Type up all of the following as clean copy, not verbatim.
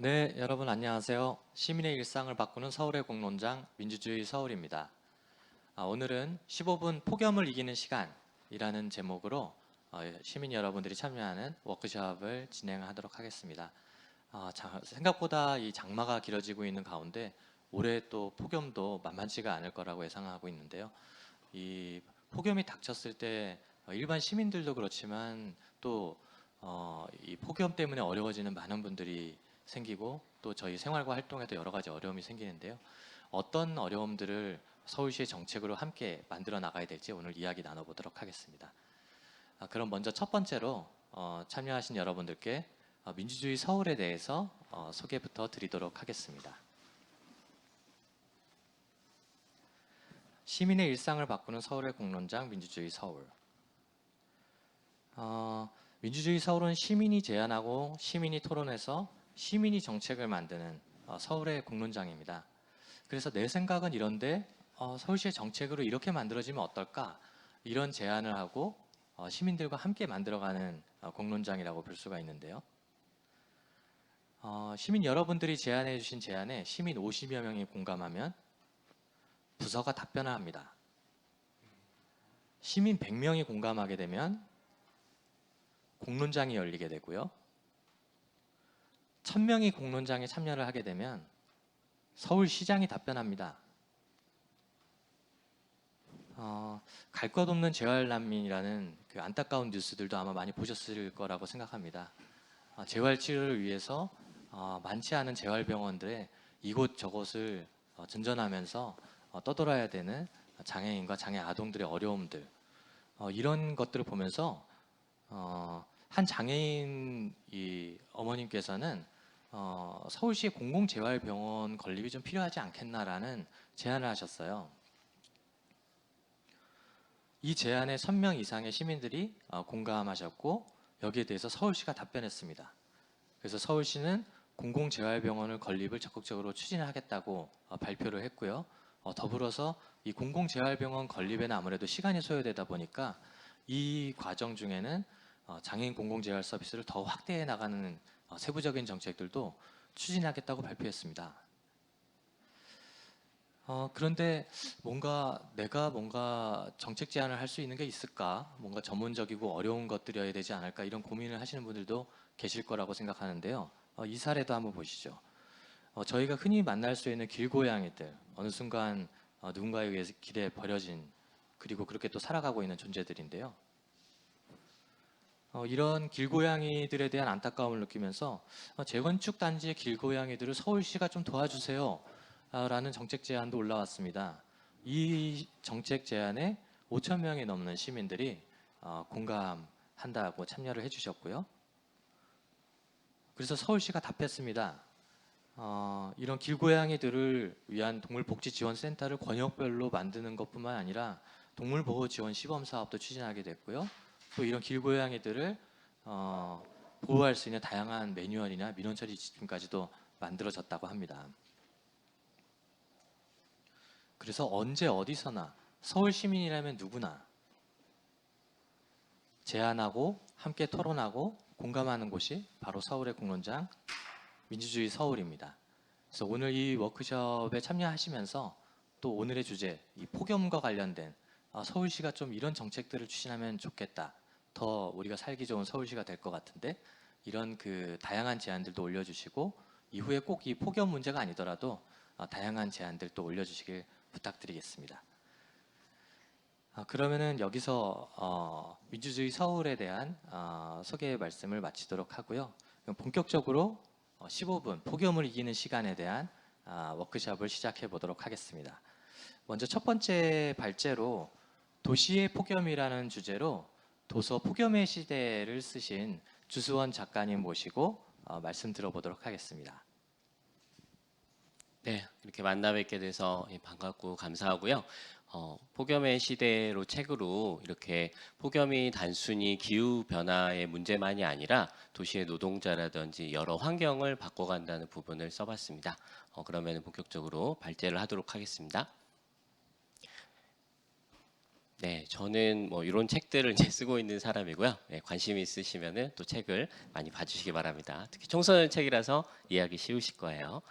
네, 여러분 안녕하세요. 시민의 일상을 바꾸는 서울의 공론장 민주주의 서울입니다. 오늘은 15분 폭염을 이기는 시간이라는 제목으로 시민 여러분들이 참여하는 워크숍을 진행하도록 하겠습니다. 생각보다 이 장마가 길어지고 있는 가운데 올해 또 폭염도 만만치가 않을 거라고 예상하고 있는데요. 이 폭염이 닥쳤을 때 일반 시민들도 그렇지만 또 이 폭염 때문에 어려워지는 많은 분들이 생기고 또 저희 생활과 활동에도 여러 가지 어려움이 생기는데요. 어떤 어려움들을 서울시의 정책으로 함께 만들어 나가야 될지 오늘 이야기 나눠보도록 하겠습니다. 그럼 먼저 첫 번째로 참여하신 여러분들께 민주주의 서울에 대해서 소개부터 드리도록 하겠습니다. 시민의 일상을 바꾸는 서울의 공론장 민주주의 서울. 민주주의 서울은 시민이 제안하고 시민이 토론해서 시민이 정책을 만드는 서울의 공론장입니다. 그래서 내 생각은 이런데 서울시의 정책으로 이렇게 만들어지면 어떨까? 이런 제안을 하고 시민들과 함께 만들어가는 공론장이라고 볼 수가 있는데요. 시민 여러분들이 제안해 주신 제안에 시민 50여 명이 공감하면 부서가 답변을 합니다. 시민 100명이 공감하게 되면 공론장이 열리게 되고요. 1000명이 공론장에 참여를 하게 되면 서울시장이 답변합니다. 갈 것 없는 재활난민이라는 그 안타까운 뉴스들도 아마 많이 보셨을 거라고 생각합니다. 재활 치료를 위해서 많지 않은 재활병원들에 이곳 저곳을 전전하면서 떠돌아야 되는 장애인과 장애 아동들의 어려움들, 이런 것들을 보면서 한 장애인 어머님께서는 서울시 공공재활병원 건립이 좀 필요하지 않겠나라는 제안을 하셨어요. 이 제안에 1000명 이상의 시민들이 공감하셨고 여기에 대해서 서울시가 답변했습니다. 그래서 서울시는 공공재활병원을 건립을 적극적으로 추진하겠다고 발표를 했고요. 더불어서 이 공공재활병원 건립에는 아무래도 시간이 소요되다 보니까 이 과정 중에는 장애인 공공재활 서비스를 더 확대해 나가는 세부적인 정책들도 추진하겠다고 발표했습니다. 그런데 내가 뭔가 정책 제안을 할 수 있는 게 있을까? 뭔가 전문적이고 어려운 것들이어야 되지 않을까? 이런 고민을 하시는 분들도 계실 거라고 생각하는데요. 이 사례도 한번 보시죠. 저희가 흔히 만날 수 있는 길고양이들, 어느 순간 누군가에 의해서 길에 버려진 그리고 그렇게 또 살아가고 있는 존재들인데요. 이런 길고양이들에 대한 안타까움을 느끼면서 재건축 단지의 길고양이들을 서울시가 좀 도와주세요 라는 정책 제안도 올라왔습니다. 이 정책 제안에 5,000명이 넘는 시민들이 공감한다고 참여를 해주셨고요. 그래서 서울시가 답했습니다. 이런 길고양이들을 위한 동물복지지원센터를 권역별로 만드는 것뿐만 아니라 동물보호지원 시범사업도 추진하게 됐고요. 또 이런 길고양이들을 보호할 수 있는 다양한 매뉴얼이나 민원처리 지침까지도 만들어졌다고 합니다. 그래서 언제 어디서나 서울 시민이라면 누구나 제안하고 함께 토론하고 공감하는 곳이 바로 서울의 공론장 민주주의 서울입니다. 그래서 오늘 이 워크숍에 참여하시면서 또 오늘의 주제, 이 폭염과 관련된 서울시가 좀 이런 정책들을 추진하면 좋겠다. 더 우리가 살기 좋은 서울시가 될 것 같은데 이런 그 다양한 제안들도 올려주시고 이후에 꼭 이 폭염 문제가 아니더라도 다양한 제안들 또 올려주시길 부탁드리겠습니다. 그러면은 여기서 민주주의 서울에 대한 소개 말씀을 마치도록 하고요. 그럼 본격적으로 15분 폭염을 이기는 시간에 대한 워크숍을 시작해 보도록 하겠습니다. 먼저 첫 번째 발제로 도시의 폭염이라는 주제로 도서 폭염의 시대를 쓰신 주수원 작가님 모시고 말씀 들어보도록 하겠습니다. 네, 이렇게 만나 뵙게 돼서 반갑고 감사하고요. 폭염의 시대로 책으로 이렇게 폭염이 단순히 기후 변화의 문제만이 아니라 도시의 노동자라든지 여러 환경을 바꿔간다는 부분을 써봤습니다. 그러면 본격적으로 발제를 하도록 하겠습니다. 네, 저는 뭐 이런 책들을 이제 쓰고 있는 사람이고요. 네, 관심 있으시면은 또 책을 많이 봐주시기 바랍니다. 특히 청소년 책이라서 이해하기 쉬우실 거예요.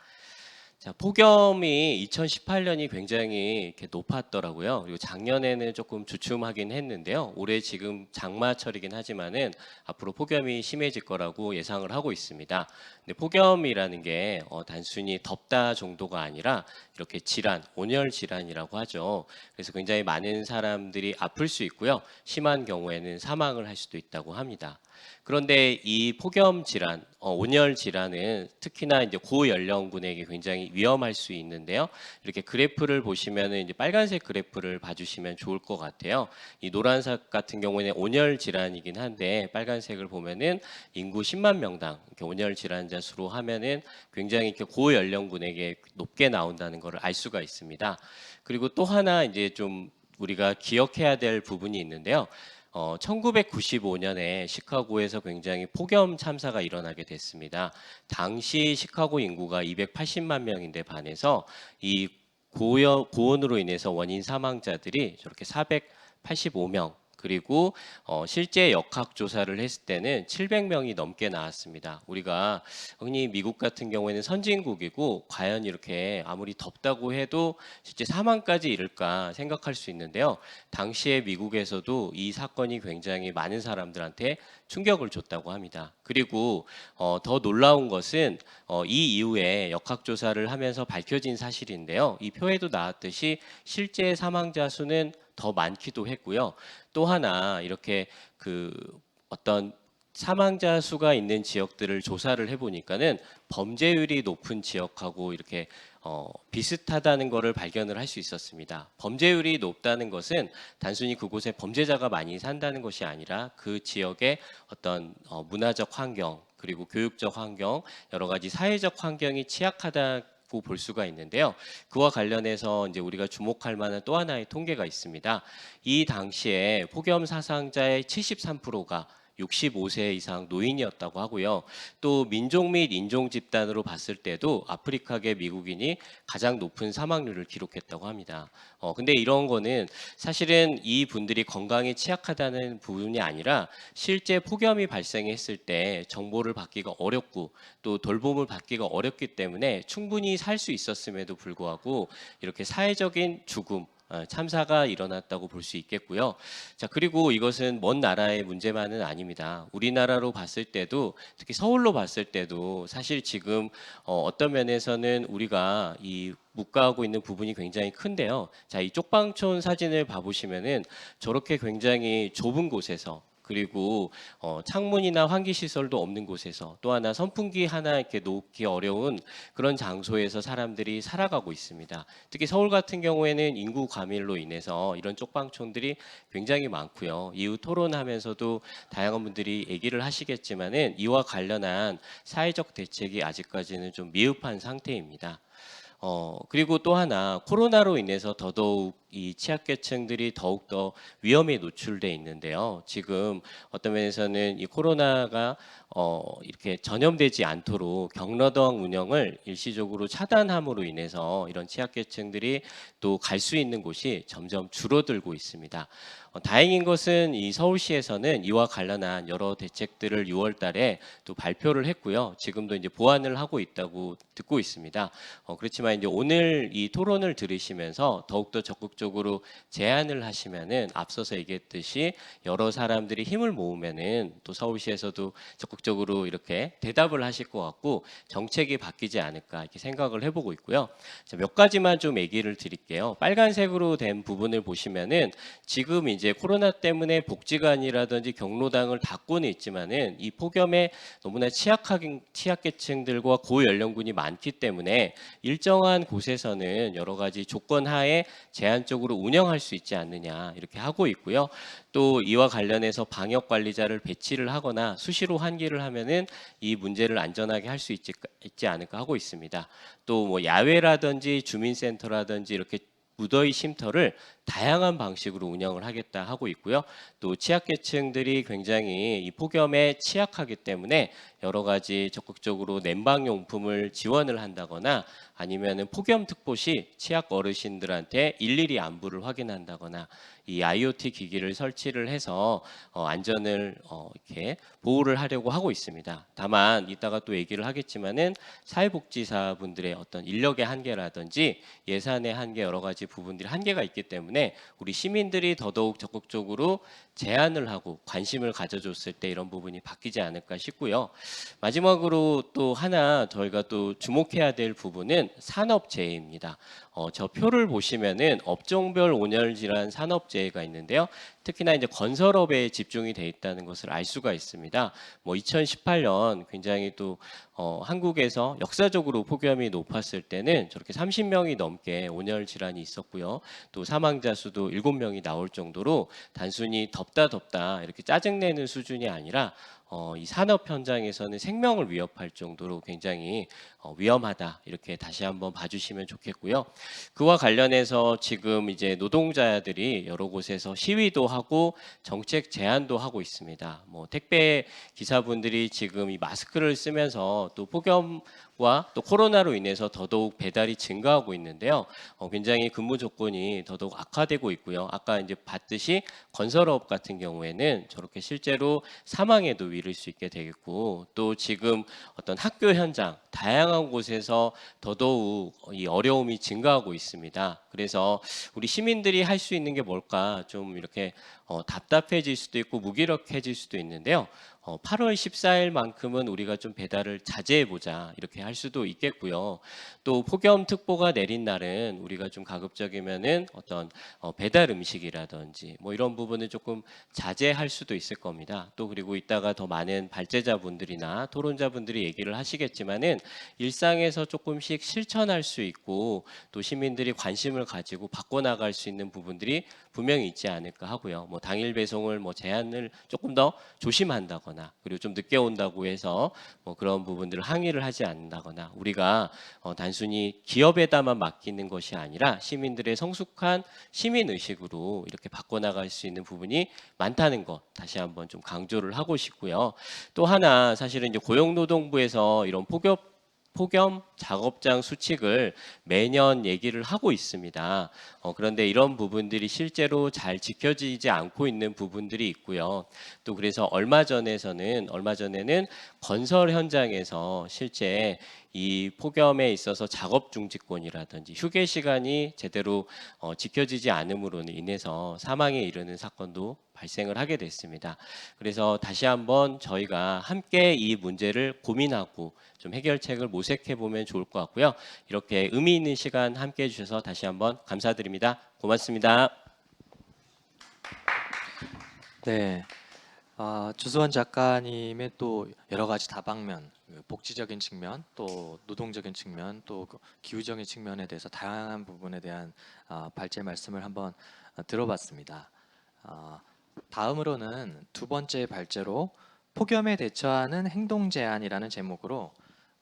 자, 폭염이 2018년이 굉장히 이렇게 높았더라고요. 그리고 작년에는 조금 주춤하긴 했는데요. 올해 지금 장마철이긴 하지만은 앞으로 폭염이 심해질 거라고 예상을 하고 있습니다. 근데 폭염이라는 게 단순히 덥다 정도가 아니라 이렇게 질환, 온열 질환이라고 하죠. 그래서 굉장히 많은 사람들이 아플 수 있고요. 심한 경우에는 사망을 할 수도 있다고 합니다. 그런데 이 폭염 질환, 온열 질환은 특히나 이제 고연령군에게 굉장히 위험할 수 있는데요. 이렇게 그래프를 보시면은 이제 빨간색 그래프를 봐주시면 좋을 것 같아요. 이 노란색 같은 경우에는 온열 질환이긴 한데 빨간색을 보면은 인구 10만 명당 이렇게 온열 질환자 수로 하면은 굉장히 이렇게 고연령군에게 높게 나온다는 것을 알 수가 있습니다. 그리고 또 하나 이제 좀 우리가 기억해야 될 부분이 있는데요. 1995년에 시카고에서 굉장히 폭염 참사가 일어나게 됐습니다. 당시 시카고 인구가 280만 명인데 반해서 이 고온으로 인해서 원인 사망자들이 저렇게 485명, 그리고 실제 역학 조사를 했을 때는 700명이 넘게 나왔습니다. 우리가 흔히 미국 같은 경우에는 선진국이고 과연 이렇게 아무리 덥다고 해도 실제 사망까지 이를까 생각할 수 있는데요. 당시에 미국에서도 이 사건이 굉장히 많은 사람들한테 충격을 줬다고 합니다. 그리고 더 놀라운 것은 이 이후에 역학조사를 하면서 밝혀진 사실인데요. 이 표에도 나왔듯이 실제 사망자 수는 더 많기도 했고요. 또 하나 이렇게 그 어떤 사망자 수가 있는 지역들을 조사를 해보니까는 범죄율이 높은 지역하고 이렇게 비슷하다는 것을 발견을 할 수 있었습니다. 범죄율이 높다는 것은 단순히 그곳에 범죄자가 많이 산다는 것이 아니라 그 지역의 어떤 문화적 환경, 그리고 교육적 환경, 여러 가지 사회적 환경이 취약하다고 볼 수가 있는데요. 그와 관련해서 이제 우리가 주목할 만한 또 하나의 통계가 있습니다. 이 당시에 폭염 사상자의 73%가 65세 이상 노인이었다고 하고요. 또 민족 및 인종 집단으로 봤을 때도 아프리카계 미국인이 가장 높은 사망률을 기록했다고 합니다. 근데 이런 거는 사실은 이 분들이 건강이 취약하다는 부분이 아니라 실제 폭염이 발생했을 때 정보를 받기가 어렵고 또 돌봄을 받기가 어렵기 때문에 충분히 살 수 있었음에도 불구하고 이렇게 사회적인 죽음, 참사가 일어났다고 볼 수 있겠고요. 자, 그리고 이것은 먼 나라의 문제만은 아닙니다. 우리나라로 봤을 때도, 특히 서울로 봤을 때도 사실 지금 어떤 면에서는 우리가 이 묵과하고 있는 부분이 굉장히 큰데요. 자, 이 쪽방촌 사진을 봐보시면은 저렇게 굉장히 좁은 곳에서, 그리고 창문이나 환기 시설도 없는 곳에서, 또 하나 선풍기 하나 이렇게 놓기 어려운 그런 장소에서 사람들이 살아가고 있습니다. 특히 서울 같은 경우에는 인구 과밀로 인해서 이런 쪽방촌들이 굉장히 많고요. 이후 토론하면서도 다양한 분들이 얘기를 하시겠지만은 이와 관련한 사회적 대책이 아직까지는 좀 미흡한 상태입니다. 그리고 또 하나 코로나로 인해서 더더욱 이 취약계층들이 더욱더 위험에 노출돼 있는데요. 지금 어떤 면에서는 이 코로나가 이렇게 전염되지 않도록 경로당 운영을 일시적으로 차단함으로 인해서 이런 취약계층들이 또 갈 수 있는 곳이 점점 줄어들고 있습니다. 다행인 것은 이 서울시에서는 이와 관련한 여러 대책들을 6월 달에 또 발표를 했고요. 지금도 이제 보완을 하고 있다고 듣고 있습니다. 그렇지만 이제 오늘 이 토론을 들으시면서 더욱더 적극적으로 제안을 하시면은 앞서서 얘기했듯이 여러 사람들이 힘을 모으면은 또 서울시에서도 적극적으로 이렇게 대답을 하실 것 같고 정책이 바뀌지 않을까 이렇게 생각을 해보고 있고요. 자, 몇 가지만 좀 얘기를 드릴게요. 빨간색으로 된 부분을 보시면은 지금 이제 코로나 때문에 복지관이라든지 경로당을 닫고는 있지만은 이 폭염에 너무나 취약계층들과 고연령군이 많기 때문에 일정한 곳에서는 여러 가지 조건 하에 제한적으로 운영할 수 있지 않느냐 이렇게 하고 있고요. 또 이와 관련해서 방역 관리자를 배치를 하거나 수시로 환기를 하면은 이 문제를 안전하게 할 수 있지 않을까 하고 있습니다. 또 뭐 야외라든지 주민센터라든지 이렇게 무더위 쉼터를 다양한 방식으로 운영을 하겠다 하고 있고요. 또 취약계층들이 굉장히 이 폭염에 취약하기 때문에 여러 가지 적극적으로 냉방용품을 지원을 한다거나 아니면은 폭염 특보 시 취약 어르신들한테 일일이 안부를 확인한다거나 이 IoT 기기를 설치를 해서 안전을 이렇게 보호를 하려고 하고 있습니다. 다만 이따가 또 얘기를 하겠지만은 사회복지사분들의 어떤 인력의 한계라든지 예산의 한계 여러 가지 부분들이 한계가 있기 때문에 우리 시민들이 더더욱 적극적으로 제안을 하고 관심을 가져줬을 때 이런 부분이 바뀌지 않을까 싶고요. 마지막으로 또 하나 저희가 또 주목해야 될 부분은 산업재해입니다. 저 표를 보시면은 업종별 온열 질환 산업재해가 있는데요. 특히나 이제 건설업에 집중이 돼 있다는 것을 알 수가 있습니다. 뭐 2018년 굉장히 또 한국에서 역사적으로 폭염이 높았을 때는 저렇게 30명이 넘게 온열 질환이 있었고요. 또 사망자 수도 7명이 나올 정도로 단순히 덥다 이렇게 짜증내는 수준이 아니라 이 산업 현장에서는 생명을 위협할 정도로 굉장히 위험하다 이렇게 다시 한번 봐주시면 좋겠고요. 그와 관련해서 지금 이제 노동자들이 여러 곳에서 시위도 하고 정책 제안도 하고 있습니다. 뭐 택배 기사분들이 지금 이 마스크를 쓰면서 또 폭염과 또 코로나로 인해서 더더욱 배달이 증가하고 있는데요. 굉장히 근무 조건이 더더욱 악화되고 있고요. 아까 이제 봤듯이 건설업 같은 경우에는 저렇게 실제로 사망에도 이를 수 있게 되겠고 또 지금 어떤 학교 현장 다양한 곳에서 더더욱 이 어려움이 증가하고 있습니다. 그래서 우리 시민들이 할 수 있는 게 뭘까 좀 이렇게 답답해질 수도 있고 무기력해질 수도 있는데요. 8월 14일만큼은 우리가 좀 배달을 자제해 보자 이렇게 할 수도 있겠고요. 또 폭염특보가 내린 날은 우리가 좀 가급적이면은 어떤 배달 음식이라든지 뭐 이런 부분을 조금 자제할 수도 있을 겁니다. 또 그리고 이따가 더 많은 발제자분들이나 토론자분들이 얘기를 하시겠지만은 일상에서 조금씩 실천할 수 있고 또 시민들이 관심을 가지고 바꿔나갈 수 있는 부분들이 분명히 있지 않을까 하고요. 뭐 당일 배송을 뭐 제한을 조금 더 조심한다거나 그리고 좀 늦게 온다고 해서 뭐 그런 부분들을 항의를 하지 않는다거나 우리가 단순히 기업에다만 맡기는 것이 아니라 시민들의 성숙한 시민 의식으로 이렇게 바꿔나갈 수 있는 부분이 많다는 것 다시 한번 좀 강조를 하고 싶고요. 또 하나 사실은 이제 고용노동부에서 이런 폭염 작업장 수칙을 매년 얘기를 하고 있습니다. 그런데 이런 부분들이 실제로 잘 지켜지지 않고 있는 부분들이 있고요. 또 그래서 얼마 전에는 건설 현장에서 실제 이 폭염에 있어서 작업 중지권이라든지 휴게 시간이 제대로 지켜지지 않음으로 인해서 사망에 이르는 사건도 발생을 하게 됐습니다. 그래서 다시 한번 저희가 함께 이 문제를 고민하고 좀 해결책을 모색해 보면 좋을 것 같고요. 이렇게 의미 있는 시간 함께 해주셔서 다시 한번 감사드립니다. 고맙습니다. 네, 주수원 작가님의 또 여러 가지 다방면, 그 복지적인 측면, 또 노동적인 측면, 또 그 기후적인 측면에 대해서 다양한 부분에 대한 발제 말씀을 한번 들어봤습니다. 아, 다음으로는 두 번째 발제로 폭염에 대처하는 행동 제안이라는 제목으로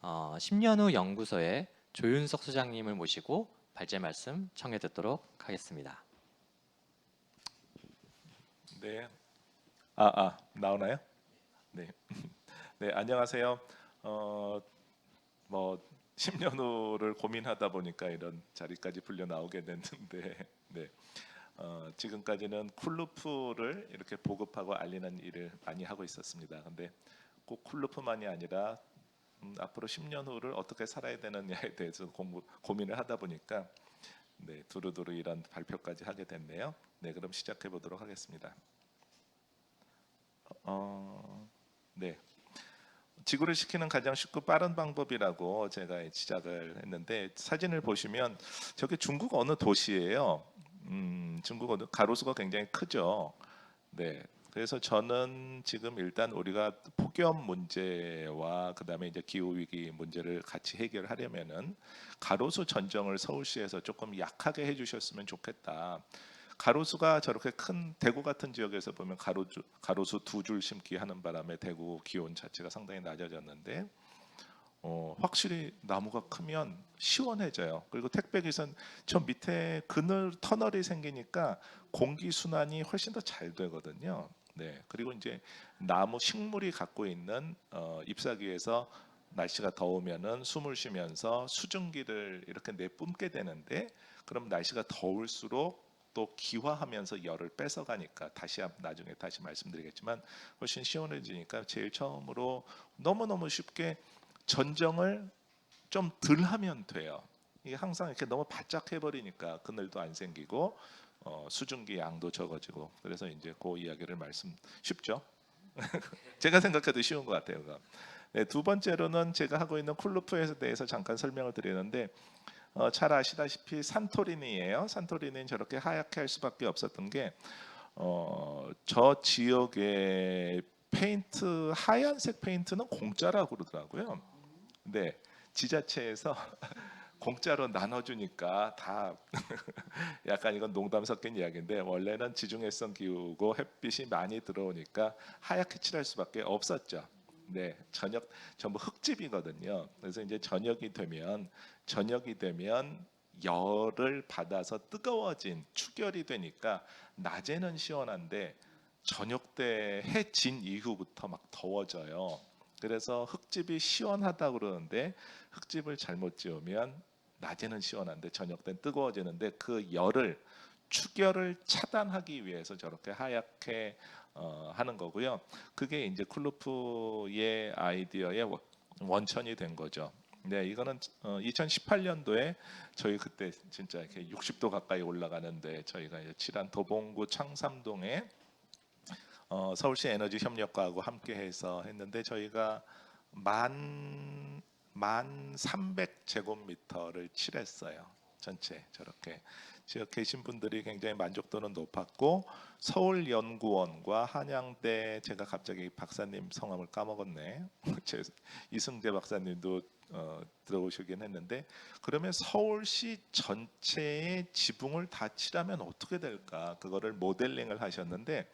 10년 후 연구소의 조윤석 소장님을 모시고 발제 말씀 청해 듣도록 하겠습니다. 네. 나오나요? 네. 네, 안녕하세요. 뭐 10년 후를 고민하다 보니까 이런 자리까지 불려 나오게 됐는데, 네. 지금까지는 쿨루프를 이렇게 보급하고 알리는 일을 많이 하고 있었습니다. 근데 꼭 쿨루프만이 아니라 앞으로 10년 후를 어떻게 살아야 되느냐에 대해서 고민을 하다 보니까 네, 두루두루 이런 발표까지 하게 됐네요. 네, 그럼 시작해 보도록 하겠습니다. 네. 지구를 식히는 가장 쉽고 빠른 방법이라고 제가 시작을 했는데 사진을 보시면 저게 중국 어느 도시예요. 중국 어느 가로수가 굉장히 크죠. 네. 그래서 저는 지금 일단 우리가 폭염 문제와 그다음에 이제 기후 위기 문제를 같이 해결하려면은 가로수 전정을 서울시에서 조금 약하게 해주셨으면 좋겠다. 가로수가 저렇게 큰 대구 같은 지역에서 보면 가로수 두 줄 심기 하는 바람에 대구 기온 자체가 상당히 낮아졌는데 확실히 나무가 크면 시원해져요. 그리고 택배 기사는 저 밑에 그늘 터널이 생기니까 공기 순환이 훨씬 더 잘 되거든요. 네, 그리고 이제 나무 식물이 갖고 있는 잎사귀에서 날씨가 더우면은 숨을 쉬면서 수증기를 이렇게 내뿜게 되는데, 그럼 날씨가 더울수록 또 기화하면서 열을 뺏어가니까 나중에 다시 말씀드리겠지만 훨씬 시원해지니까 제일 처음으로 너무너무 쉽게 전정을 좀 덜 하면 돼요. 이게 항상 이렇게 너무 바짝 해버리니까 그늘도 안 생기고 수증기 양도 적어지고, 그래서 이제 그 이야기를 쉽죠? 제가 생각해도 쉬운 것 같아요. 그거. 네, 두 번째로는 제가 하고 있는 쿨루프에 대해서 잠깐 설명을 드리는데, 잘 아시다시피 산토리니예요. 산토리니는 저렇게 하얗게 할 수밖에 없었던 게 저 지역의 페인트, 하얀색 페인트는 공짜라고 그러더라고요. 네, 지자체에서 공짜로 나눠주니까 다 약간 이건 농담 섞인 이야기인데, 원래는 지중해성 기후고 햇빛이 많이 들어오니까 하얗게 칠할 수밖에 없었죠. 네, 전부 흙집이거든요. 그래서 이제 저녁이 되면 열을 받아서 뜨거워진 축열이 되니까 낮에는 시원한데 저녁 때 해 진 이후부터 막 더워져요. 그래서 흙집이 시원하다 그러는데, 흙집을 잘못 지으면 낮에는 시원한데 저녁 때는 뜨거워지는데, 그 축열을 차단하기 위해서 저렇게 하얗게 하는 거고요. 그게 이제 쿨루프의 아이디어의 원천이 된 거죠. 네, 이거는 2018년도에 저희 그때 진짜 이렇게 60도 가까이 올라가는데, 저희가 이제 칠한 도봉구 창삼동에 서울시 에너지 협력과하고 함께해서 했는데, 저희가 만 300제곱미터를 칠했어요. 전체 저렇게 지역 계신 분들이 굉장히 만족도는 높았고, 서울연구원과 한양대, 제가 갑자기 박사님 성함을 까먹었네. 이승재 박사님도 들어오시긴 했는데, 그러면 서울시 전체의 지붕을 다 칠하면 어떻게 될까? 그거를 모델링을 하셨는데,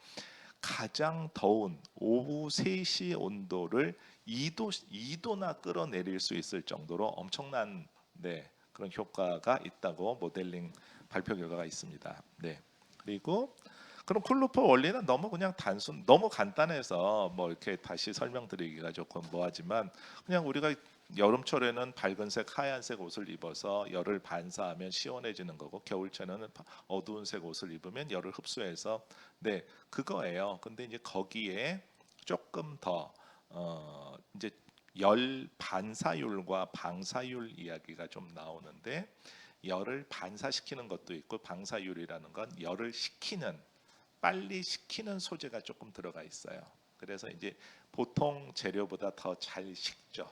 가장 더운 오후 3시 온도를 2도나 끌어내릴 수 있을 정도로 엄청난, 네, 그런 효과가 있다고 모델링 발표 결과가 있습니다. 네. 그리고 그럼 쿨루프 원리는 너무 간단해서 뭐 이렇게 다시 설명드리기가 조금 뭐하지만, 그냥 우리가 여름철에는 밝은색 하얀색 옷을 입어서 열을 반사하면 시원해지는 거고, 겨울철에는 어두운 색 옷을 입으면 열을 흡수해서, 네, 그거예요. 근데 이제 거기에 조금 더 이제 열 반사율과 방사율 이야기가 좀 나오는데, 열을 반사시키는 것도 있고, 방사율이라는 건 열을 빨리 식히는 소재가 조금 들어가 있어요. 그래서 이제 보통 재료보다 더 잘 식죠.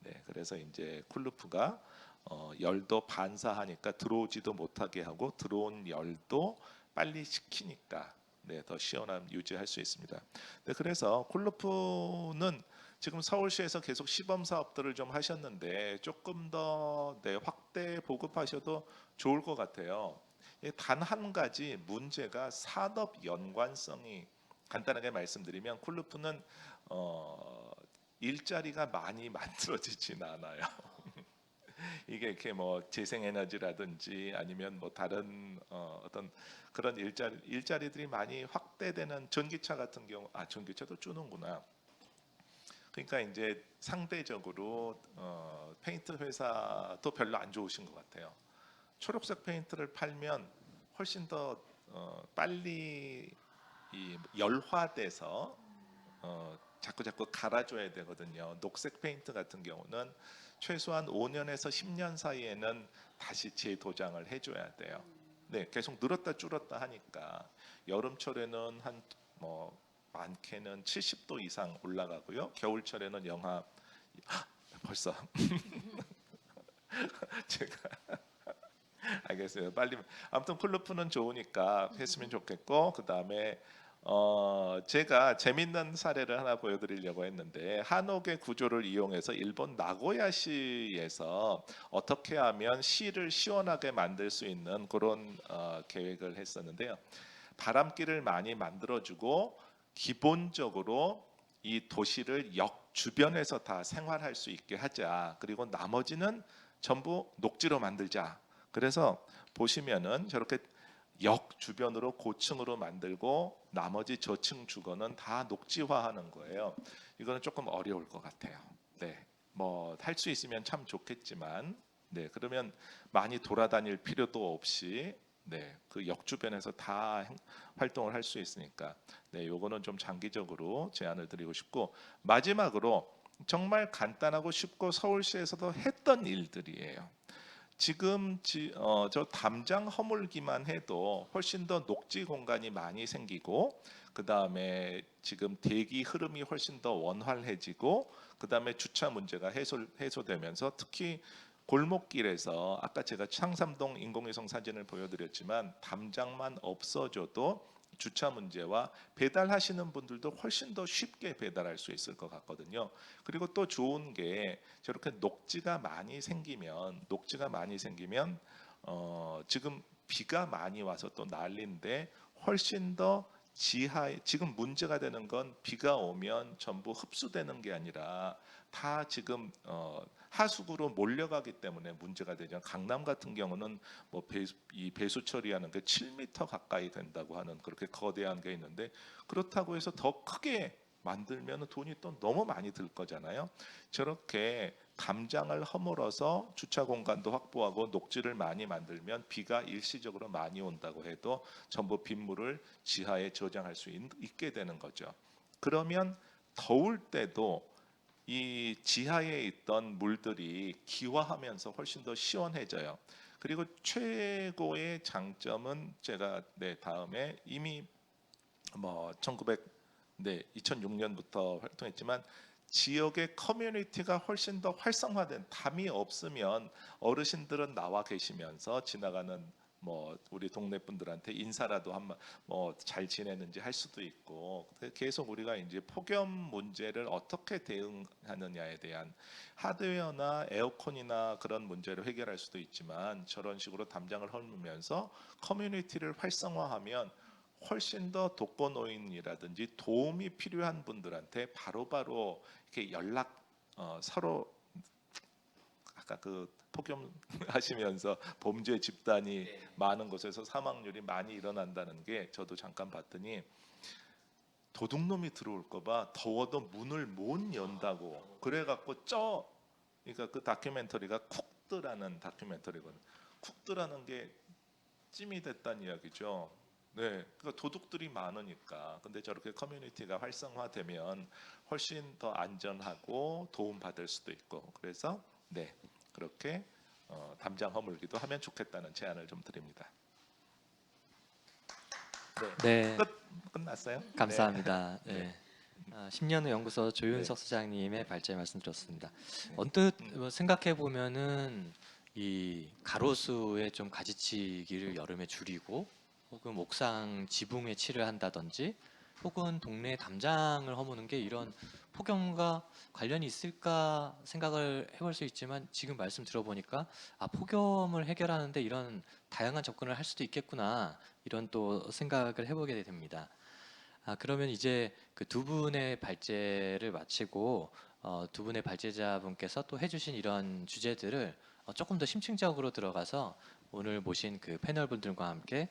네, 그래서 이제 쿨루프가 열도 반사하니까 들어오지도 못하게 하고, 들어온 열도 빨리 식히니까, 네, 더 시원함 유지할 수 있습니다. 네, 그래서 쿨루프는 지금 서울시에서 계속 시범 사업들을 좀 하셨는데, 조금 더, 네, 확대 보급하셔도 좋을 것 같아요. 단 한 가지 문제가 산업 연관성이, 간단하게 말씀드리면 쿨루프는 일자리가 많이 만들어지진 않아요. 이게 이렇게 뭐 재생에너지라든지 아니면 뭐 다른 어떤 그런 일자리들이 많이 확대되는, 전기차 같은 경우, 전기차도 주는구나. 그러니까 이제 상대적으로 페인트 회사도 별로 안 좋으신 것 같아요. 초록색 페인트를 팔면 훨씬 더 빨리 열화돼서 자꾸 갈아줘야 되거든요. 녹색 페인트 같은 경우는 최소한 5년에서 10년 사이에는 다시 재도장을 해줘야 돼요. 네, 계속 늘었다 줄었다 하니까 여름철에는 많게는 70도 이상 올라가고요. 겨울철에는 벌써 제가 알겠어요. 빨리 아무튼 쿨루프는 좋으니까 했으면 좋겠고, 그 다음에 제가 재밌는 사례를 하나 보여드리려고 했는데, 한옥의 구조를 이용해서 일본 나고야시에서 어떻게 하면 시를 시원하게 만들 수 있는 그런 계획을 했었는데요. 바람길을 많이 만들어주고, 기본적으로 이 도시를 주변에서 다 생활할 수 있게 하자. 그리고 나머지는 전부 녹지로 만들자. 그래서 보시면은 저렇게 역 주변으로 고층으로 만들고 나머지 저층 주거는 다 녹지화하는 거예요. 이거는 조금 어려울 것 같아요. 네, 뭐 할 수 있으면 참 좋겠지만, 네, 그러면 많이 돌아다닐 필요도 없이, 네, 그 역 주변에서 다 활동을 할 수 있으니까, 네, 요거는 좀 장기적으로 제안을 드리고 싶고, 마지막으로 정말 간단하고 쉽고 서울시에서도 했던 일들이에요. 지금 저 담장 허물기만 해도 훨씬 더 녹지 공간이 많이 생기고, 그 다음에 지금 대기 흐름이 훨씬 더 원활해지고, 그 다음에 주차 문제가 해소되면서 특히 골목길에서 아까 제가 창삼동 인공위성 사진을 보여드렸지만 담장만 없어져도 주차 문제와 배달하시는 분들도 훨씬 더 쉽게 배달할 수 있을 것 같거든요. 그리고 또 좋은 게 저렇게 녹지가 많이 생기면 지금 비가 많이 와서 또 난리인데 훨씬 더 지하에 지금 문제가 되는 건 비가 오면 전부 흡수되는 게 아니라 다 지금 하수구로 몰려가기 때문에 문제가 되죠. 강남 같은 경우는 뭐 이 배수 처리하는 게 7m 가까이 된다고 하는 그렇게 거대한 게 있는데, 그렇다고 해서 더 크게 만들면 돈이 또 너무 많이 들 거잖아요. 저렇게 담장을 허물어서 주차 공간도 확보하고 녹지를 많이 만들면 비가 일시적으로 많이 온다고 해도 전부 빗물을 지하에 저장할 수 있게 되는 거죠. 그러면 더울 때도 이 지하에 있던 물들이 기화하면서 훨씬 더 시원해져요. 그리고 최고의 장점은 제가 다음에 이미 뭐 2006년부터 활동했지만 지역의 커뮤니티가 훨씬 더 활성화된, 담이 없으면 어르신들은 나와 계시면서 지나가는 뭐 우리 동네 분들한테 인사라도 한번 뭐 잘 지내는지 할 수도 있고, 계속 우리가 이제 폭염 문제를 어떻게 대응하느냐에 대한 하드웨어나 에어컨이나 그런 문제를 해결할 수도 있지만, 저런 식으로 담장을 헐면서 커뮤니티를 활성화하면 훨씬 더 독거노인이라든지 도움이 필요한 분들한테 바로바로 이렇게 서로 아까 그 폭염 하시면서 범죄 집단이 많은 곳에서 사망률이 많이 일어난다는 게 저도 잠깐 봤더니 도둑놈이 들어올까봐 더워도 문을 못 연다고 그래갖고 그러니까 그 다큐멘터리가 쿡드라는 다큐멘터리거든요. 쿡드라는 게 찜이 됐다는 이야기죠. 네, 그러니까 도둑들이 많으니까. 근데 저렇게 커뮤니티가 활성화되면 훨씬 더 안전하고 도움 받을 수도 있고, 그래서 네, 그렇게 담장 허물기도 하면 좋겠다는 제안을 좀 드립니다. 네, 끝났어요? 감사합니다. 네. 네. 10년 후 연구소 조윤석 네. 소장님의 발제 말씀 들었습니다. 언뜻 생각해 보면은 이 가로수에 좀 가지치기를 여름에 줄이고, 혹은 옥상 지붕에 칠을 한다든지, 혹은 동네 담장을 허무는 게 이런 폭염과 관련이 있을까 생각을 해볼 수 있지만, 지금 말씀 들어보니까 폭염을 해결하는데 이런 다양한 접근을 할 수도 있겠구나, 이런 또 생각을 해보게 됩니다. 그러면 이제 그 두 분의 발제를 마치고 두 분의 발제자분께서 또 해주신 이런 주제들을 조금 더 심층적으로 들어가서 오늘 모신 그 패널분들과 함께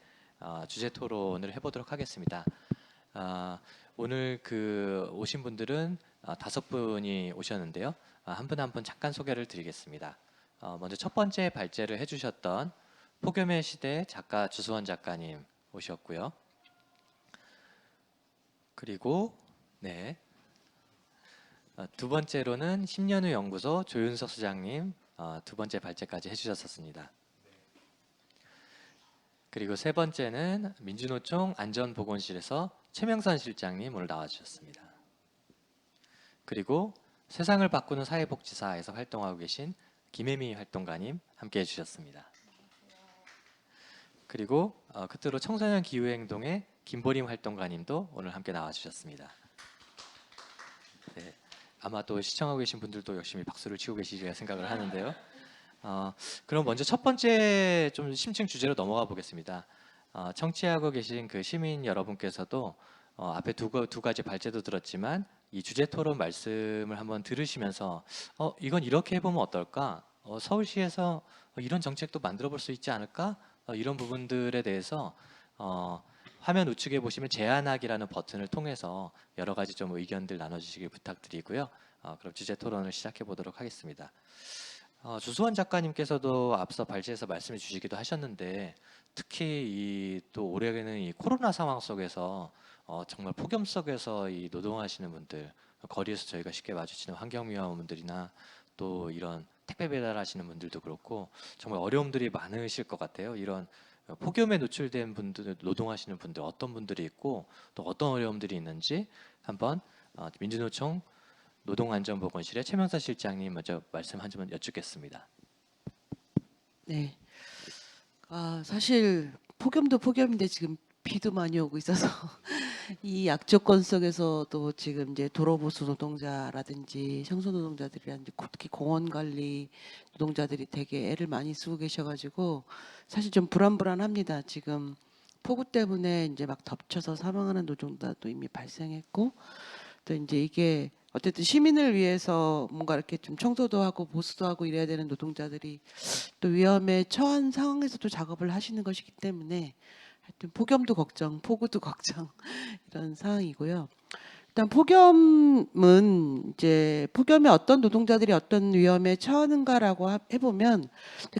주제 토론을 해보도록 하겠습니다. 오늘 그 오신 분들은 5분이 오셨는데요. 한 분 한 분 잠깐 소개를 드리겠습니다. 먼저 첫 번째 발제를 해주셨던 폭염의 시대 작가 주수원 작가님 오셨고요. 그리고 두 번째로는 10년 후 연구소 조윤석 소장님 두 번째 발제까지 해주셨었습니다. 그리고 세 번째는 민주노총 안전보건실에서 최명선 실장님 오늘 나와주셨습니다. 그리고 세상을 바꾸는 사회복지사에서 활동하고 계신 김혜미 활동가님 함께 해주셨습니다. 그리고 끝으로 청소년 기후행동의 김보림 활동가님도 오늘 함께 나와주셨습니다. 네, 아마 또 시청하고 계신 분들도 열심히 박수를 치고 계시리라 생각을 하는데요. 그럼 먼저 첫 번째 좀 심층 주제로 넘어가 보겠습니다. 청취하고 계신 그 시민 여러분께서도 앞에 두 가지 발제도 들었지만 이 주제 토론 말씀을 한번 들으시면서 이건 이렇게 해보면 어떨까? 서울시에서 이런 정책도 만들어 볼 수 있지 않을까? 이런 부분들에 대해서 화면 우측에 보시면 제안하기라는 버튼을 통해서 여러 가지 좀 의견들 나눠주시길 부탁드리고요. 그럼 주제 토론을 시작해 보도록 하겠습니다. 주수원 작가님께서도 앞서 발제해서 말씀해 주시기도 하셨는데 특히 이 또 올해는 이 코로나 상황 속에서 정말 폭염 속에서 이 노동하시는 분들 거리에서 저희가 쉽게 마주치는 환경미화원분들이나 또 이런 택배 배달하시는 분들도 그렇고 정말 어려움들이 많으실 것 같아요. 이런 폭염에 노출된 분들, 노동하시는 분들 어떤 분들이 있고 또 어떤 어려움들이 있는지 한번 민주노총 노동안전보건실의 최명사 실장님 먼저 말씀 한 점 여쭙겠습니다. 네. 사실 폭염도 폭염인데 지금 비도 많이 오고 있어서 이 악조건 속에서도 지금 이제 도로보수 노동자라든지 청소 노동자들이라든지 특히 공원 관리 노동자들이 되게 애를 많이 쓰고 계셔가지고 사실 좀 불안불안합니다. 지금 폭우 때문에 이제 막 덮쳐서 사망하는 노동자도 이미 발생했고 또 이제 이게 어쨌든 시민을 위해서 뭔가 이렇게 좀 청소도 하고 보수도 하고 이래야 되는 노동자들이 또 위험에 처한 상황에서도 작업을 하시는 것이기 때문에 하여튼 폭염도 걱정, 폭우도 걱정 이런 상황이고요. 일단 폭염은 이제 폭염에 어떤 노동자들이 어떤 위험에 처하는가라고 해보면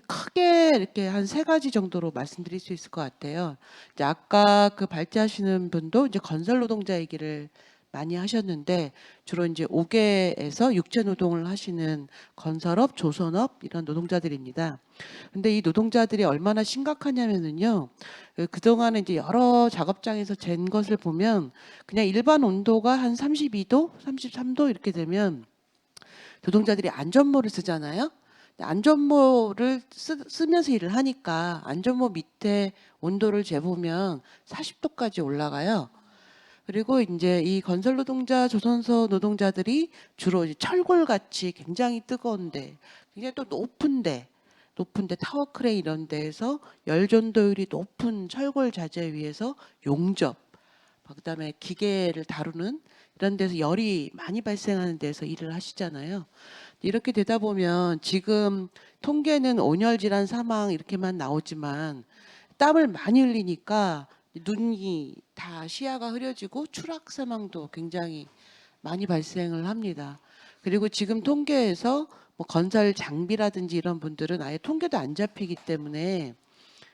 크게 이렇게 한 세 가지 정도로 말씀드릴 수 있을 것 같아요. 이제 아까 그 발제하시는 분도 이제 건설 노동자 얘기를 많이 하셨는데 주로 이제 5개에서 육체 노동을 하시는 건설업, 조선업 이런 노동자들입니다. 근데 이 노동자들이 얼마나 심각하냐면은요. 그동안에 이제 여러 작업장에서 잰 것을 보면 그냥 일반 온도가 한 32도, 33도 이렇게 되면 노동자들이 안전모를 쓰잖아요. 안전모를 쓰면서 일을 하니까 안전모 밑에 온도를 재보면 40도까지 올라가요. 그리고 이제 이 건설 노동자, 조선소 노동자들이 주로 이제 철골같이 굉장히 뜨거운데, 굉장히 또 높은데 타워 크레인 이런 데에서 열 전도율이 높은 철골 자재 위에서 용접, 그다음에 기계를 다루는 이런 데서 열이 많이 발생하는 데서 일을 하시잖아요. 이렇게 되다 보면 지금 통계는 온열 질환 사망 이렇게만 나오지만 땀을 많이 흘리니까 눈이 다 시야가 흐려지고 추락 사망도 굉장히 많이 발생을 합니다. 그리고 지금 통계에서 뭐 건설 장비라든지 이런 분들은 아예 통계도 안 잡히기 때문에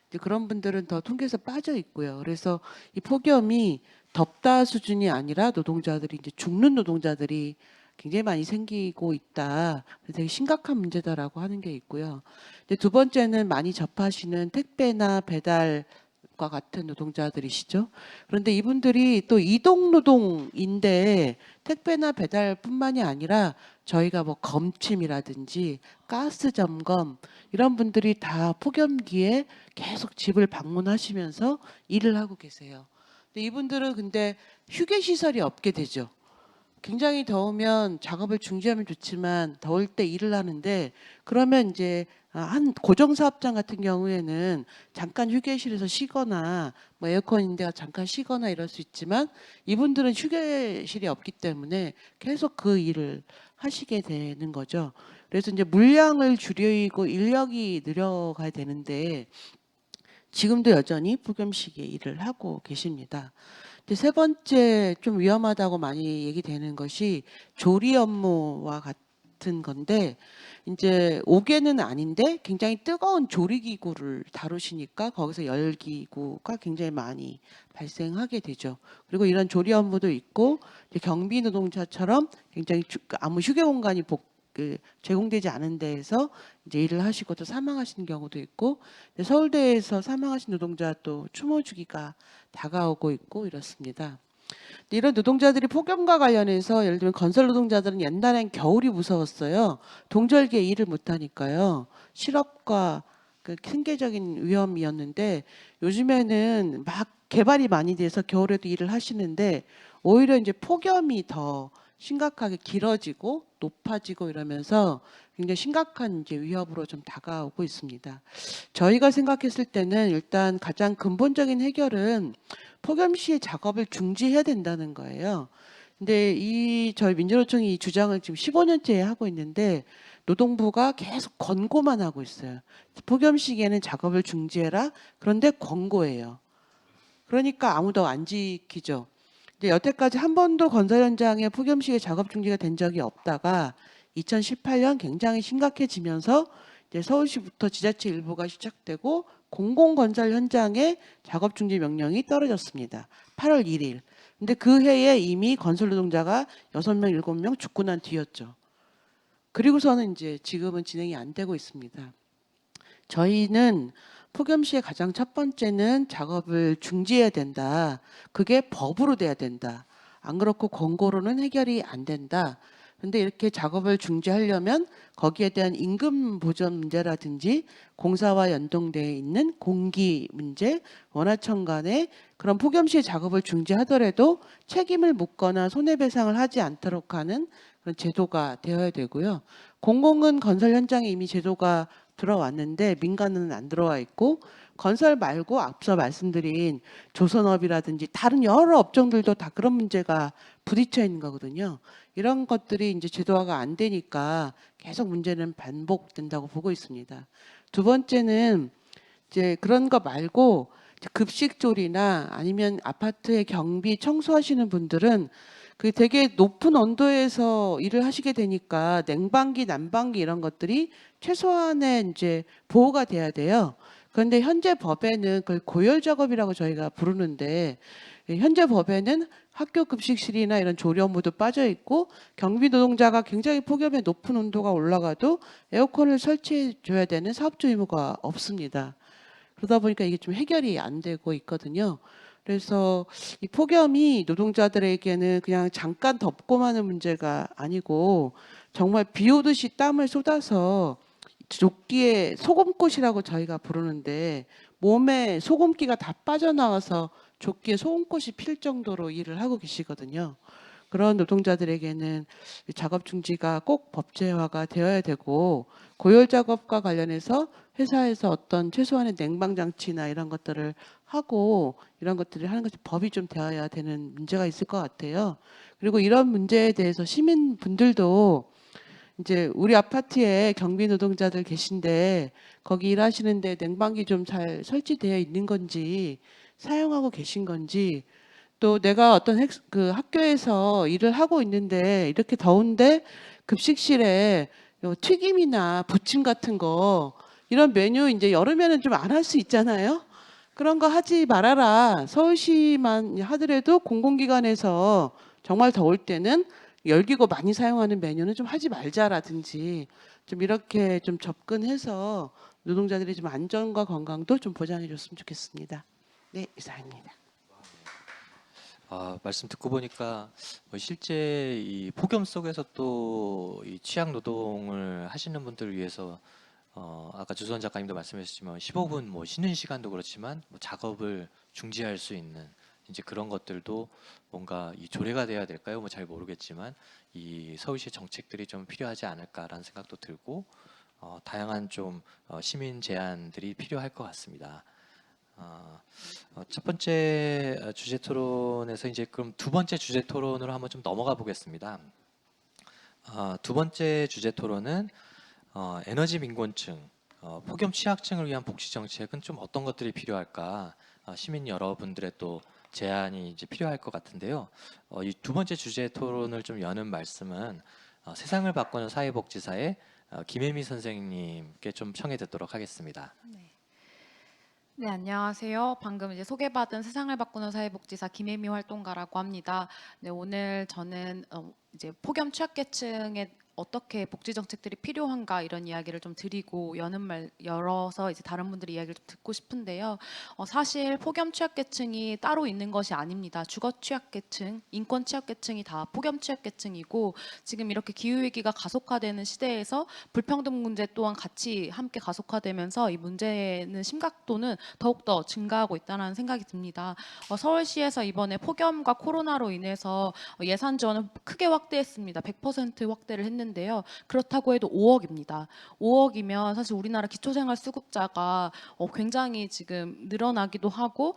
이제 그런 분들은 더 통계에서 빠져 있고요. 그래서 이 폭염이 덥다 수준이 아니라 노동자들이 이제 죽는 노동자들이 굉장히 많이 생기고 있다. 그래서 되게 심각한 문제다라고 하는 게 있고요. 이제 두 번째는 많이 접하시는 택배나 배달과 같은 노동자들이시죠. 그런데 이분들이 또 이동 노동인데 택배나 배달뿐만이 아니라 저희가 뭐 검침이라든지 가스 점검 이런 분들이 다 폭염기에 계속 집을 방문하시면서 일을 하고 계세요. 근데 이분들은 근데 휴게 시설이 없게 되죠. 굉장히 더우면 작업을 중지하면 좋지만 더울 때 일을 하는데 그러면 이제 한 고정 사업장 같은 경우에는 잠깐 휴게실에서 쉬거나 뭐 에어컨인데 잠깐 쉬거나 이럴 수 있지만 이분들은 휴게실이 없기 때문에 계속 그 일을 하시게 되는 거죠. 그래서 이제 물량을 줄이고 인력이 늘어가야 되는데 지금도 여전히 폭염 시기에 일을 하고 계십니다. 이제 세 번째 좀 위험하다고 많이 얘기되는 것이 조리 업무와 같은 건데 이제 5개는 아닌데 굉장히 뜨거운 조리기구를 다루시니까 거기서 열기구가 굉장히 많이 발생하게 되죠. 그리고 이런 조리 업무도 있고 이제 경비 노동자처럼 굉장히 아무 휴게 공간이 제공되지 않은 데에서 이제 일을 하시고 또 사망하시는 경우도 있고 서울대에서 사망하신 노동자 또 추모 주기가 다가오고 있고 이렇습니다. 이런 노동자들이 폭염과 관련해서 예를 들면 건설 노동자들은 옛날엔 겨울이 무서웠어요. 동절기에 일을 못하니까요. 실업과 그 생계적인 위험이었는데 요즘에는 막 개발이 많이 돼서 겨울에도 일을 하시는데 오히려 이제 폭염이 더 심각하게 길어지고 높아지고 이러면서 굉장히 심각한 이제 위협으로 좀 다가오고 있습니다. 저희가 생각했을 때는 일단 가장 근본적인 해결은 폭염 시에 작업을 중지해야 된다는 거예요. 근데 이 저희 민주노총이 이 주장을 지금 15년째 하고 있는데 노동부가 계속 권고만 하고 있어요. 폭염 시기에는 작업을 중지해라. 그런데 권고예요. 그러니까 아무도 안 지키죠. 근데 여태까지 한 번도 건설 현장에 폭염 시기에 작업 중지가 된 적이 없다가 2018년 굉장히 심각해지면서 이제 서울시부터 지자체 일부가 시작되고 공공건설 현장에 작업 중지 명령이 떨어졌습니다. 8월 1일. 근데 그 해에 이미 건설 노동자가 6명, 7명 죽고 난 뒤였죠. 그리고서는 이제 지금은 진행이 안 되고 있습니다. 저희는 폭염 시에 가장 첫 번째는 작업을 중지해야 된다. 그게 법으로 돼야 된다. 안 그렇고 권고로는 해결이 안 된다. 근데 이렇게 작업을 중지하려면 거기에 대한 임금 보전 문제라든지 공사와 연동되어 있는 공기 문제, 원화청 간의 그런 폭염 시에 작업을 중지하더라도 책임을 묻거나 손해배상을 하지 않도록 하는 그런 제도가 되어야 되고요. 공공은 건설 현장에 이미 제도가 들어왔는데 민간은 안 들어와 있고 건설 말고 앞서 말씀드린 조선업이라든지 다른 여러 업종들도 다 그런 문제가 부딪혀 있는 거거든요. 이런 것들이 이제 제도화가 안 되니까 계속 문제는 반복된다고 보고 있습니다. 두 번째는 이제 그런 거 말고 이제 급식조리나 아니면 아파트의 경비 청소하시는 분들은 그 되게 높은 온도에서 일을 하시게 되니까 냉방기, 난방기 이런 것들이 최소한의 이제 보호가 돼야 돼요. 그런데 현재 법에는 그걸 고열 작업이라고 저희가 부르는데 현재 법에는 학교 급식실이나 이런 조리 업무도 빠져 있고 경비 노동자가 굉장히 폭염에 높은 온도가 올라가도 에어컨을 설치해 줘야 되는 사업주 의무가 없습니다. 그러다 보니까 이게 좀 해결이 안 되고 있거든요. 그래서 이 폭염이 노동자들에게는 그냥 잠깐 덥고 마는 문제가 아니고 정말 비 오듯이 땀을 쏟아서 조끼에 소금꽃이라고 저희가 부르는데 몸에 소금기가 다 빠져나와서 조끼에 소금꽃이 필 정도로 일을 하고 계시거든요. 그런 노동자들에게는 작업 중지가 꼭 법제화가 되어야 되고 고열 작업과 관련해서 회사에서 어떤 최소한의 냉방 장치나 이런 것들을 하고 이런 것들을 하는 것이 법이 좀 되어야 되는 문제가 있을 것 같아요. 그리고 이런 문제에 대해서 시민분들도 이제 우리 아파트에 경비 노동자들 계신데 거기 일하시는데 냉방기 좀 잘 설치되어 있는 건지 사용하고 계신 건지 또 내가 어떤 그 학교에서 일을 하고 있는데 이렇게 더운데 급식실에 요 튀김이나 부침 같은 거 이런 메뉴 이제 여름에는 좀 안 할 수 있잖아요. 그런 거 하지 말아라. 서울시만 하더라도 공공기관에서 정말 더울 때는 열기구 많이 사용하는 메뉴는 좀 하지 말자라든지 좀 이렇게 좀 접근해서 노동자들의 좀 안전과 건강도 좀 보장해 줬으면 좋겠습니다. 네, 이상입니다. 말씀 듣고 보니까 뭐 실제 이 폭염 속에서 또 이 취약 노동을 하시는 분들을 위해서 아까 주선 작가님도 말씀하셨지만 15분 뭐 쉬는 시간도 그렇지만 뭐 작업을 중지할 수 있는 이제 그런 것들도 뭔가 이 조례가 돼야 될까요? 뭐 잘 모르겠지만 이 서울시 정책들이 좀 필요하지 않을까라는 생각도 들고 다양한 좀 시민 제안들이 필요할 것 같습니다. 첫 번째 주제 토론에서 이제 그럼 두 번째 주제 토론으로 한번 좀 넘어가 보겠습니다. 두 번째 주제 토론은 에너지 빈곤층, 폭염 취약층을 위한 복지 정책은 좀 어떤 것들이 필요할까? 시민 여러분들의 또 제안이 이제 필요할 것 같은데요. 이 두 번째 주제 토론을 좀 여는 말씀은 세상을 바꾸는 사회복지사의 김혜미 선생님께 좀 청해 듣도록 하겠습니다. 네, 안녕하세요. 방금 이제 소개받은 세상을 바꾸는 사회복지사 김혜미 활동가라고 합니다. 네, 오늘 저는 이제 폭염 취약계층에 어떻게 복지 정책들이 필요한가 이런 이야기를 좀 드리고 열어서 이제 다른 분들의 이야기를 좀 듣고 싶은데요. 사실 폭염 취약계층이 따로 있는 것이 아닙니다. 주거 취약계층, 인권 취약계층이 다 폭염 취약계층이고 지금 이렇게 기후 위기가 가속화되는 시대에서 불평등 문제 또한 같이 함께 가속화되면서 이 문제는 심각도는 더욱더 증가하고 있다는 생각이 듭니다. 서울시에서 이번에 폭염과 코로나로 인해서 예산 지원을 크게 확대했습니다. 100% 확대를 했는데 했는데요. 그렇다고 해도 5억입니다. 5억이면 사실 우리나라 기초생활수급자가 굉장히 지금 늘어나기도 하고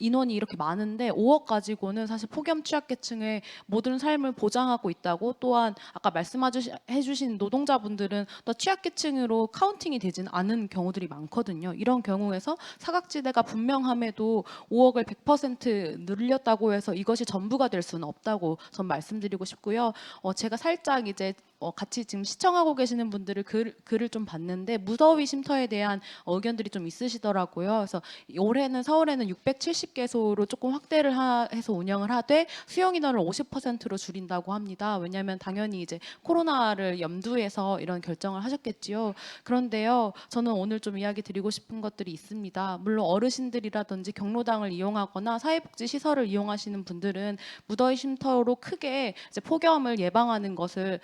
인원이 이렇게 많은데 5억 가지고는 사실 폭염 취약계층의 모든 삶을 보장하고 있다고, 또한 아까 말씀해주신 노동자분들은 또 취약계층으로 카운팅이 되진 않은 경우들이 많거든요. 이런 경우에서 사각지대가 분명함에도 5억을 100% 늘렸다고 해서 이것이 전부가 될 수는 없다고 전 말씀드리고 싶고요. 제가 살짝 이제 같이 지금 시청하고 계시는 분들을 글을 좀 봤는데 무더위 쉼터에 대한 의견들이 좀 있으시더라고요. 그래서 올해는 서울에는 670개소로 조금 확대를 해서 운영을 하되 수용 인원을 50%로 줄인다고 합니다. 왜냐하면 당연히 이제 코로나를 염두에서 이런 결정을 하셨겠지요. 그런데요, 저는 오늘 좀 이야기 드리고 싶은 것들이 있습니다. 물론 어르신들이라든지 경로당을 이용하거나 사회복지 시설을 이용하시는 분들은 무더위 쉼터로 크게 이제 폭염을 예방하는 것을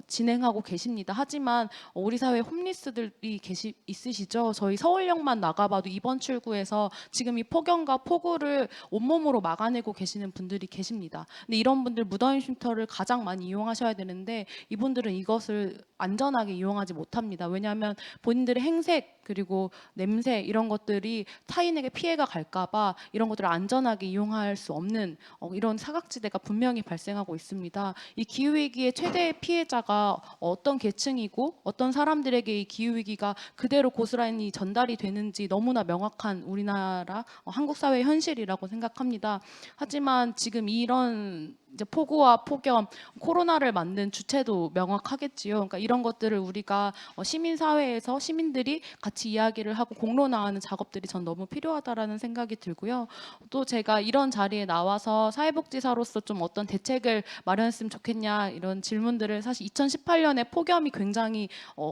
진행하고 계십니다. 하지만 우리 사회 홈리스들이 있으시죠. 저희 서울역만 나가봐도 이번 출구에서 지금 이 폭염과 폭우를 온몸으로 막아내고 계시는 분들이 계십니다. 근데 이런 분들 무더위 쉼터를 가장 많이 이용하셔야 되는데 이분들은 이것을 안전하게 이용하지 못합니다. 왜냐하면 본인들의 행색 그리고 냄새 이런 것들이 타인에게 피해가 갈까봐 이런 것들을 안전하게 이용할 수 없는 이런 사각지대가 분명히 발생하고 있습니다. 이 기후위기의 최대 피해자가 어떤 계층이고 어떤 사람들에게 이 기후위기가 그대로 고스란히 전달이 되는지 너무나 명확한 우리나라 한국 사회의 현실이라고 생각합니다. 하지만 지금 이런 이제 폭우와 폭염, 코로나를 만든 주체도 명확하겠지요. 그러니까 이런 것들을 우리가 시민사회에서 시민들이 같이 이야기를 하고 공론화하는 작업들이 전 너무 필요하다라는 생각이 들고요. 또 제가 이런 자리에 나와서 사회복지사로서 좀 어떤 대책을 마련했으면 좋겠냐 이런 질문들을 사실 2018년에 폭염이 굉장히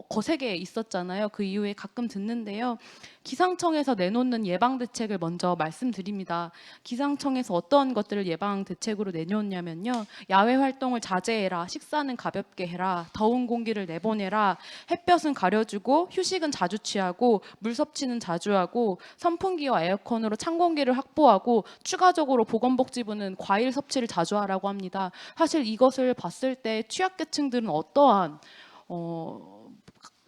거세게 있었잖아요. 그 이후에 가끔 듣는데요. 기상청에서 내놓는 예방 대책을 먼저 말씀드립니다. 기상청에서 어떤 것들을 예방 대책으로 내놓냐면요. 야외 활동을 자제해라. 식사는 가볍게 해라. 더운 공기를 내보내라. 햇볕은 가려주고 휴식은 자주 취하고 물 섭취는 자주 하고 선풍기와 에어컨으로 찬 공기를 확보하고 추가적으로 보건복지부는 과일 섭취를 자주 하라고 합니다. 사실 이것을 봤을 때 취약계층들은 어떠한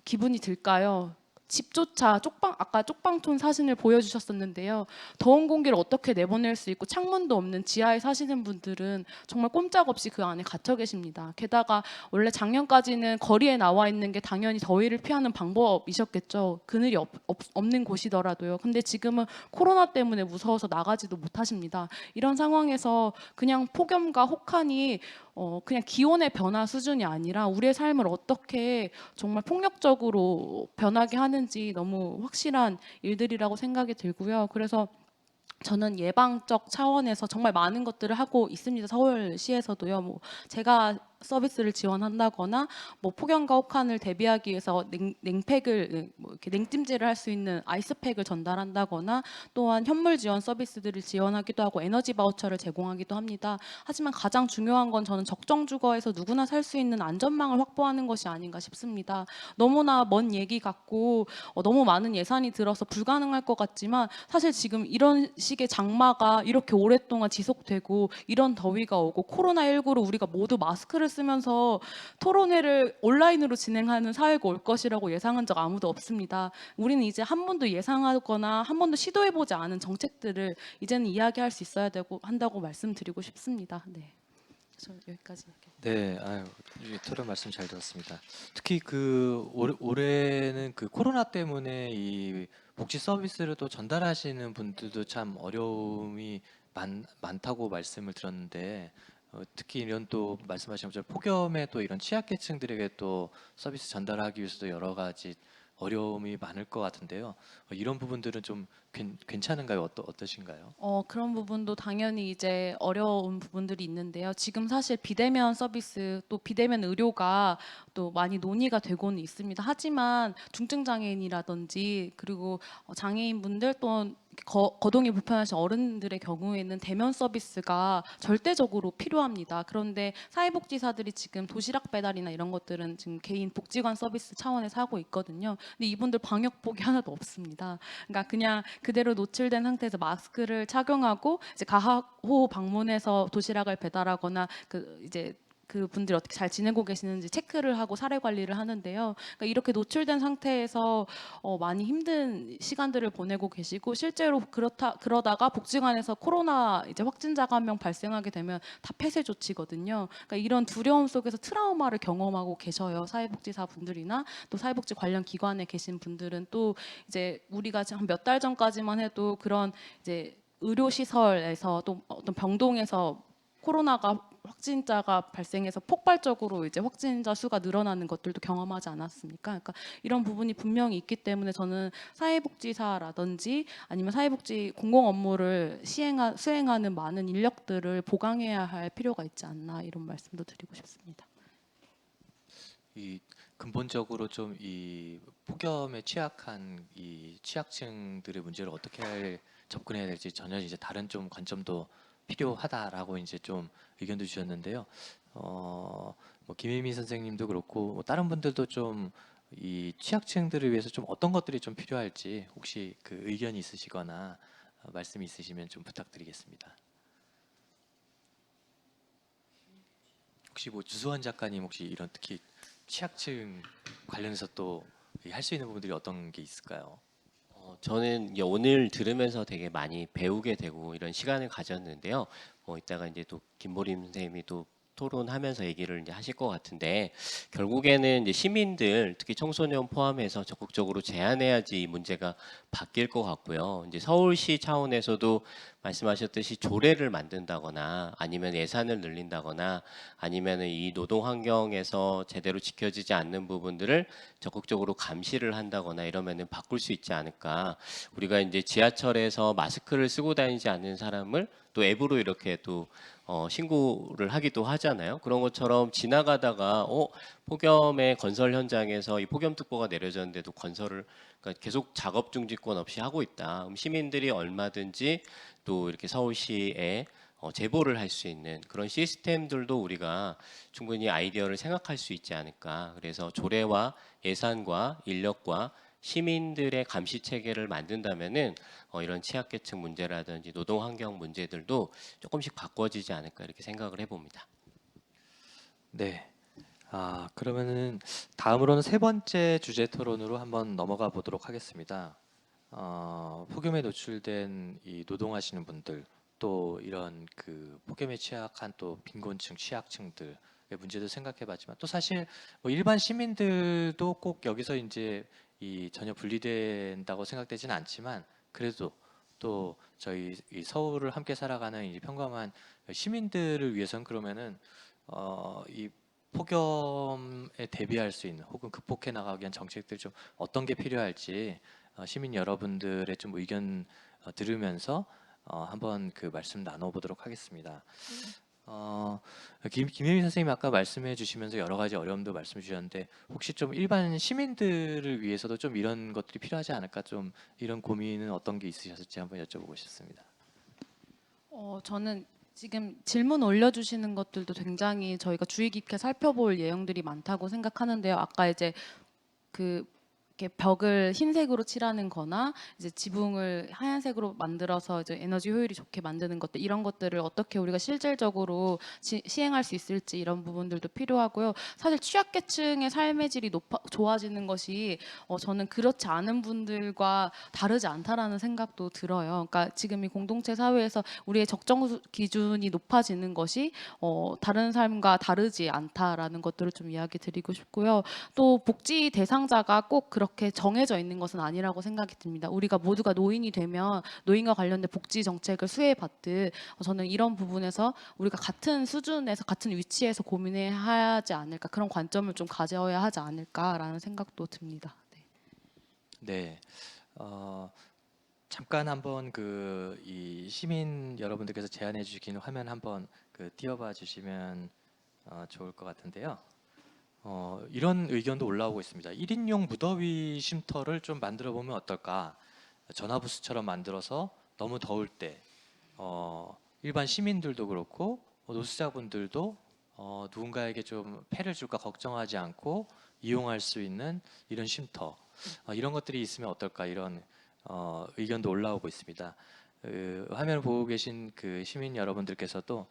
기분이 들까요? 집조차 아까 쪽방촌 사진을 보여주셨었는데요. 더운 공기를 어떻게 내보낼 수 있고 창문도 없는 지하에 사시는 분들은 정말 꼼짝없이 그 안에 갇혀 계십니다. 게다가 원래 작년까지는 거리에 나와 있는 게 당연히 더위를 피하는 방법이셨겠죠. 그늘이 없는 곳이더라도요. 근데 지금은 코로나 때문에 무서워서 나가지도 못하십니다. 이런 상황에서 그냥 폭염과 혹한이 그냥 기온의 변화 수준이 아니라 우리의 삶을 어떻게 정말 폭력적으로 변하게 하는지 너무 확실한 일들이라고 생각이 들고요. 그래서 저는 예방적 차원에서 정말 많은 것들을 하고 있습니다. 서울시에서도요. 뭐 제가 서비스를 지원한다거나 뭐 폭염과 혹한을 대비하기 위해서 냉팩을 이렇게 냉찜질을 할 수 있는 아이스팩을 전달한다거나 또한 현물 지원 서비스들을 지원하기도 하고 에너지 바우처를 제공하기도 합니다. 하지만 가장 중요한 건 저는 적정 주거에서 누구나 살 수 있는 안전망을 확보하는 것이 아닌가 싶습니다. 너무나 먼 얘기 같고 너무 많은 예산이 들어서 불가능할 것 같지만 사실 지금 이런 식의 장마가 이렇게 오랫동안 지속되고 이런 더위가 오고 코로나19로 우리가 모두 마스크를 쓰면서 토론회를 온라인으로 진행하는 사회가 올 것이라고 예상한 적 아무도 없습니다. 우리는 이제 한 번도 예상하거나 한 번도 시도해보지 않은 정책들을 이제는 이야기할 수 있어야 한다고 말씀드리고 싶습니다. 네, 저 여기까지 할게요. 네, 토론 말씀 잘 들었습니다. 특히 올해는 그 코로나 때문에 이 복지 서비스를 또 전달하시는 분들도 참 어려움이 많다고 말씀을 들었는데 특히 이런 또 말씀하신 것처럼 폭염에 또 이런 취약계층들에게 또 서비스 전달하기 위해서도 여러 가지 어려움이 많을 것 같은데요. 이런 부분들은 좀 괜찮은가요? 어떠신가요? 그런 부분도 당연히 이제 어려운 부분들이 있는데요. 지금 사실 비대면 서비스 또 비대면 의료가 또 많이 논의가 되고는 있습니다. 하지만 중증 장애인이라든지 그리고 장애인분들 또 거동이 불편하신 어른들의 경우에는 대면 서비스가 절대적으로 필요합니다. 그런데 사회복지사들이 지금 도시락 배달이나 이런 것들은 지금 개인 복지관 서비스 차원에서 하고 있거든요. 근데 이분들 방역복이 하나도 없습니다. 그러니까 그냥 그대로 노출된 상태에서 마스크를 착용하고 이제 가호 방문해서 도시락을 배달하거나 그 이제 그 분들이 어떻게 잘 지내고 계시는지 체크를 하고 사례 관리를 하는데요. 그러니까 이렇게 노출된 상태에서 많이 힘든 시간들을 보내고 계시고 실제로 그러다가 복지관에서 코로나 이제 확진자가 한 명 발생하게 되면 다 폐쇄 조치거든요. 그러니까 이런 두려움 속에서 트라우마를 경험하고 계셔요. 사회복지사 분들이나 또 사회복지 관련 기관에 계신 분들은 또 이제 우리가 한 몇 달 전까지만 해도 그런 이제 의료시설에서 또 어떤 병동에서 코로나가 확진자가 발생해서 폭발적으로 이제 확진자 수가 늘어나는 것들도 경험하지 않았습니까? 그러니까 이런 부분이 분명히 있기 때문에 저는 사회복지사라든지 아니면 사회복지 공공 업무를 수행하는 많은 인력들을 보강해야 할 필요가 있지 않나 이런 말씀도 드리고 싶습니다. 이 근본적으로 좀 이 폭염에 취약한 이 취약층들의 문제를 어떻게 접근해야 될지 전혀 이제 다른 좀 관점도 필요하다라고 이제 좀 의견도 주셨는데요. 뭐 김혜미 선생님도 그렇고 뭐 다른 분들도 좀 이 취약층들을 위해서 좀 어떤 것들이 좀 필요할지 혹시 그 의견이 있으시거나 말씀이 있으시면 좀 부탁드리겠습니다. 혹시 뭐 주수원 작가님 혹시 이런 특히 취약층 관련해서 또 할 수 있는 부분들이 어떤 게 있을까요? 저는 이제 오늘 들으면서 되게 많이 배우게 되고 이런 시간을 가졌는데요. 이따가 이제 또 김보림 선생님이 또 토론하면서 얘기를 이제 하실 것 같은데 결국에는 이제 시민들 특히 청소년 포함해서 적극적으로 제한해야지 이 문제가 바뀔 것 같고요. 이제 서울시 차원에서도 말씀하셨듯이 조례를 만든다거나 아니면 예산을 늘린다거나 아니면 이 노동 환경에서 제대로 지켜지지 않는 부분들을 적극적으로 감시를 한다거나 이러면은 바꿀 수 있지 않을까. 우리가 이제 지하철에서 마스크를 쓰고 다니지 않는 사람을 또 앱으로 이렇게 또 신고를 하기도 하잖아요. 그런 것처럼 지나가다가 폭염의 건설 현장에서 이 폭염특보가 내려졌는데도 건설을 그러니까 계속 작업 중지권 없이 하고 있다. 그럼 시민들이 얼마든지 또 이렇게 서울시에 제보를 할 수 있는 그런 시스템들도 우리가 충분히 아이디어를 생각할 수 있지 않을까. 그래서 조례와 예산과 인력과 시민들의 감시 체계를 만든다면은 이런 취약계층 문제라든지 노동 환경 문제들도 조금씩 바꿔지지 않을까 이렇게 생각을 해봅니다. 네. 그러면은 다음으로는 세 번째 주제 토론으로 한번 넘어가 보도록 하겠습니다. 폭염에 노출된 이 노동하시는 분들 또 이런 그 폭염에 취약한 또 빈곤층 취약층들의 문제도 생각해봤지만 또 사실 뭐 일반 시민들도 꼭 여기서 이제 이 전혀 분리된다고 생각되지는 않지만 그래도 또 저희 이 서울을 함께 살아가는 이 평범한 시민들을 위해서는 그러면은 이 폭염에 대비할 수 있는 혹은 극복해 나가기 위한 정책들 좀 어떤 게 필요할지 시민 여러분들의 좀 의견 들으면서 한번 그 말씀 나눠보도록 하겠습니다. 김혜미 선생님 아까 말씀해 주시면서 여러 가지 어려움도 말씀해 주셨는데 혹시 좀 일반 시민들을 위해서도 좀 이런 것들이 필요하지 않을까 좀 이런 고민은 어떤 게 있으셨을지 한번 여쭤보고 싶습니다. 저는 지금 질문 올려주시는 것들도 굉장히 저희가 주의 깊게 살펴볼 내용들이 많다고 생각하는데요. 아까 이제 그 이렇게 벽을 흰색으로 칠하는 거나 이제 지붕을 하얀색으로 만들어서 이제 에너지 효율이 좋게 만드는 것들 이런 것들을 어떻게 우리가 실질적으로 시행할 수 있을지 이런 부분들도 필요하고요. 사실 취약계층의 삶의 질이 좋아지는 것이 저는 그렇지 않은 분들과 다르지 않다라는 생각도 들어요. 그러니까 지금 이 공동체 사회에서 우리의 적정 기준이 높아지는 것이 다른 삶과 다르지 않다라는 것들을 좀 이야기 드리고 싶고요. 또 복지 대상자가 꼭 그렇게 정해져 있는 것은 아니라고 생각이 듭니다. 우리가 모두가 노인이 되면 노인과 관련된 복지 정책을 수혜받듯 저는 이런 부분에서 우리가 같은 수준에서 같은 위치에서 고민해야 하지 않을까 그런 관점을 좀 가져야 하지 않을까라는 생각도 듭니다. 네. 네. 잠깐 한번 그 이 시민 여러분들께서 제안해 주신 화면 한번 그 띄워봐 주시면 좋을 것 같은데요. 이런 의견도 올라오고 있습니다. 1인용 무더위 쉼터를 좀 만들어 보면 어떨까? 전화부스처럼 만들어서 너무 더울 때 일반 시민들도 그렇고 노숙자분들도 누군가에게 좀 폐를 줄까 걱정하지 않고 이용할 수 있는 이런 쉼터 이런 것들이 있으면 어떨까 이런 의견도 올라오고 있습니다. 화면을 보고 계신 그 시민 여러분들께서도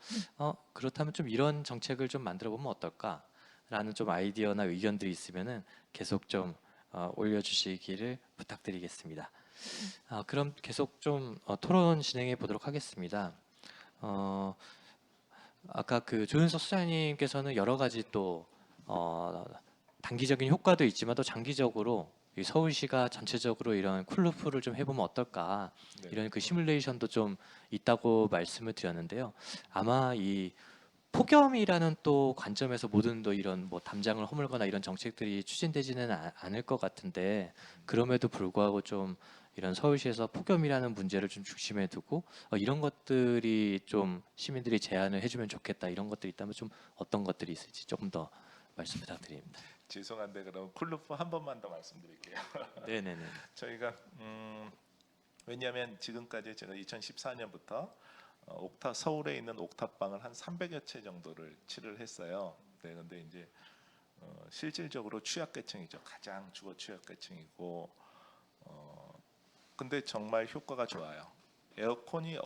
그렇다면 좀 이런 정책을 좀 만들어 보면 어떨까라는 좀 아이디어나 의견들이 있으면은 계속 좀 올려주시기를 부탁드리겠습니다. 그럼 계속 좀 토론 진행해 보도록 하겠습니다. 어, 아까 그 조윤석 수장님께서는 여러 가지 또 단기적인 효과도 있지만 또 장기적으로 이 서울시가 전체적으로 이런 쿨루프를 좀 해보면 어떨까 네. 이런 그 시뮬레이션도 좀 있다고 말씀을 드렸는데요. 아마 이 폭염이라는 또 관점에서 모든 또 이런 뭐 담장을 허물거나 이런 정책들이 추진되지는 않을 것 같은데 그럼에도 불구하고 좀 이런 서울시에서 폭염이라는 문제를 좀 중심에 두고 이런 것들이 좀 시민들이 제안을 해주면 좋겠다 이런 것들이 있다면 좀 어떤 것들이 있을지 조금 더 말씀 부탁드립니다. 죄송한데 그럼 쿨루프 한 번만 더 말씀드릴게요. 네네네. 저희가 왜냐하면 지금까지 제가 2014년부터 서울에 있는 옥탑방을 한 300여 채 정도를 칠을 했어요. 네, 근데 이제 실질적으로 취약계층이죠. 가장 주거 취약계층이고, 근데 정말 효과가 좋아요. 에어컨이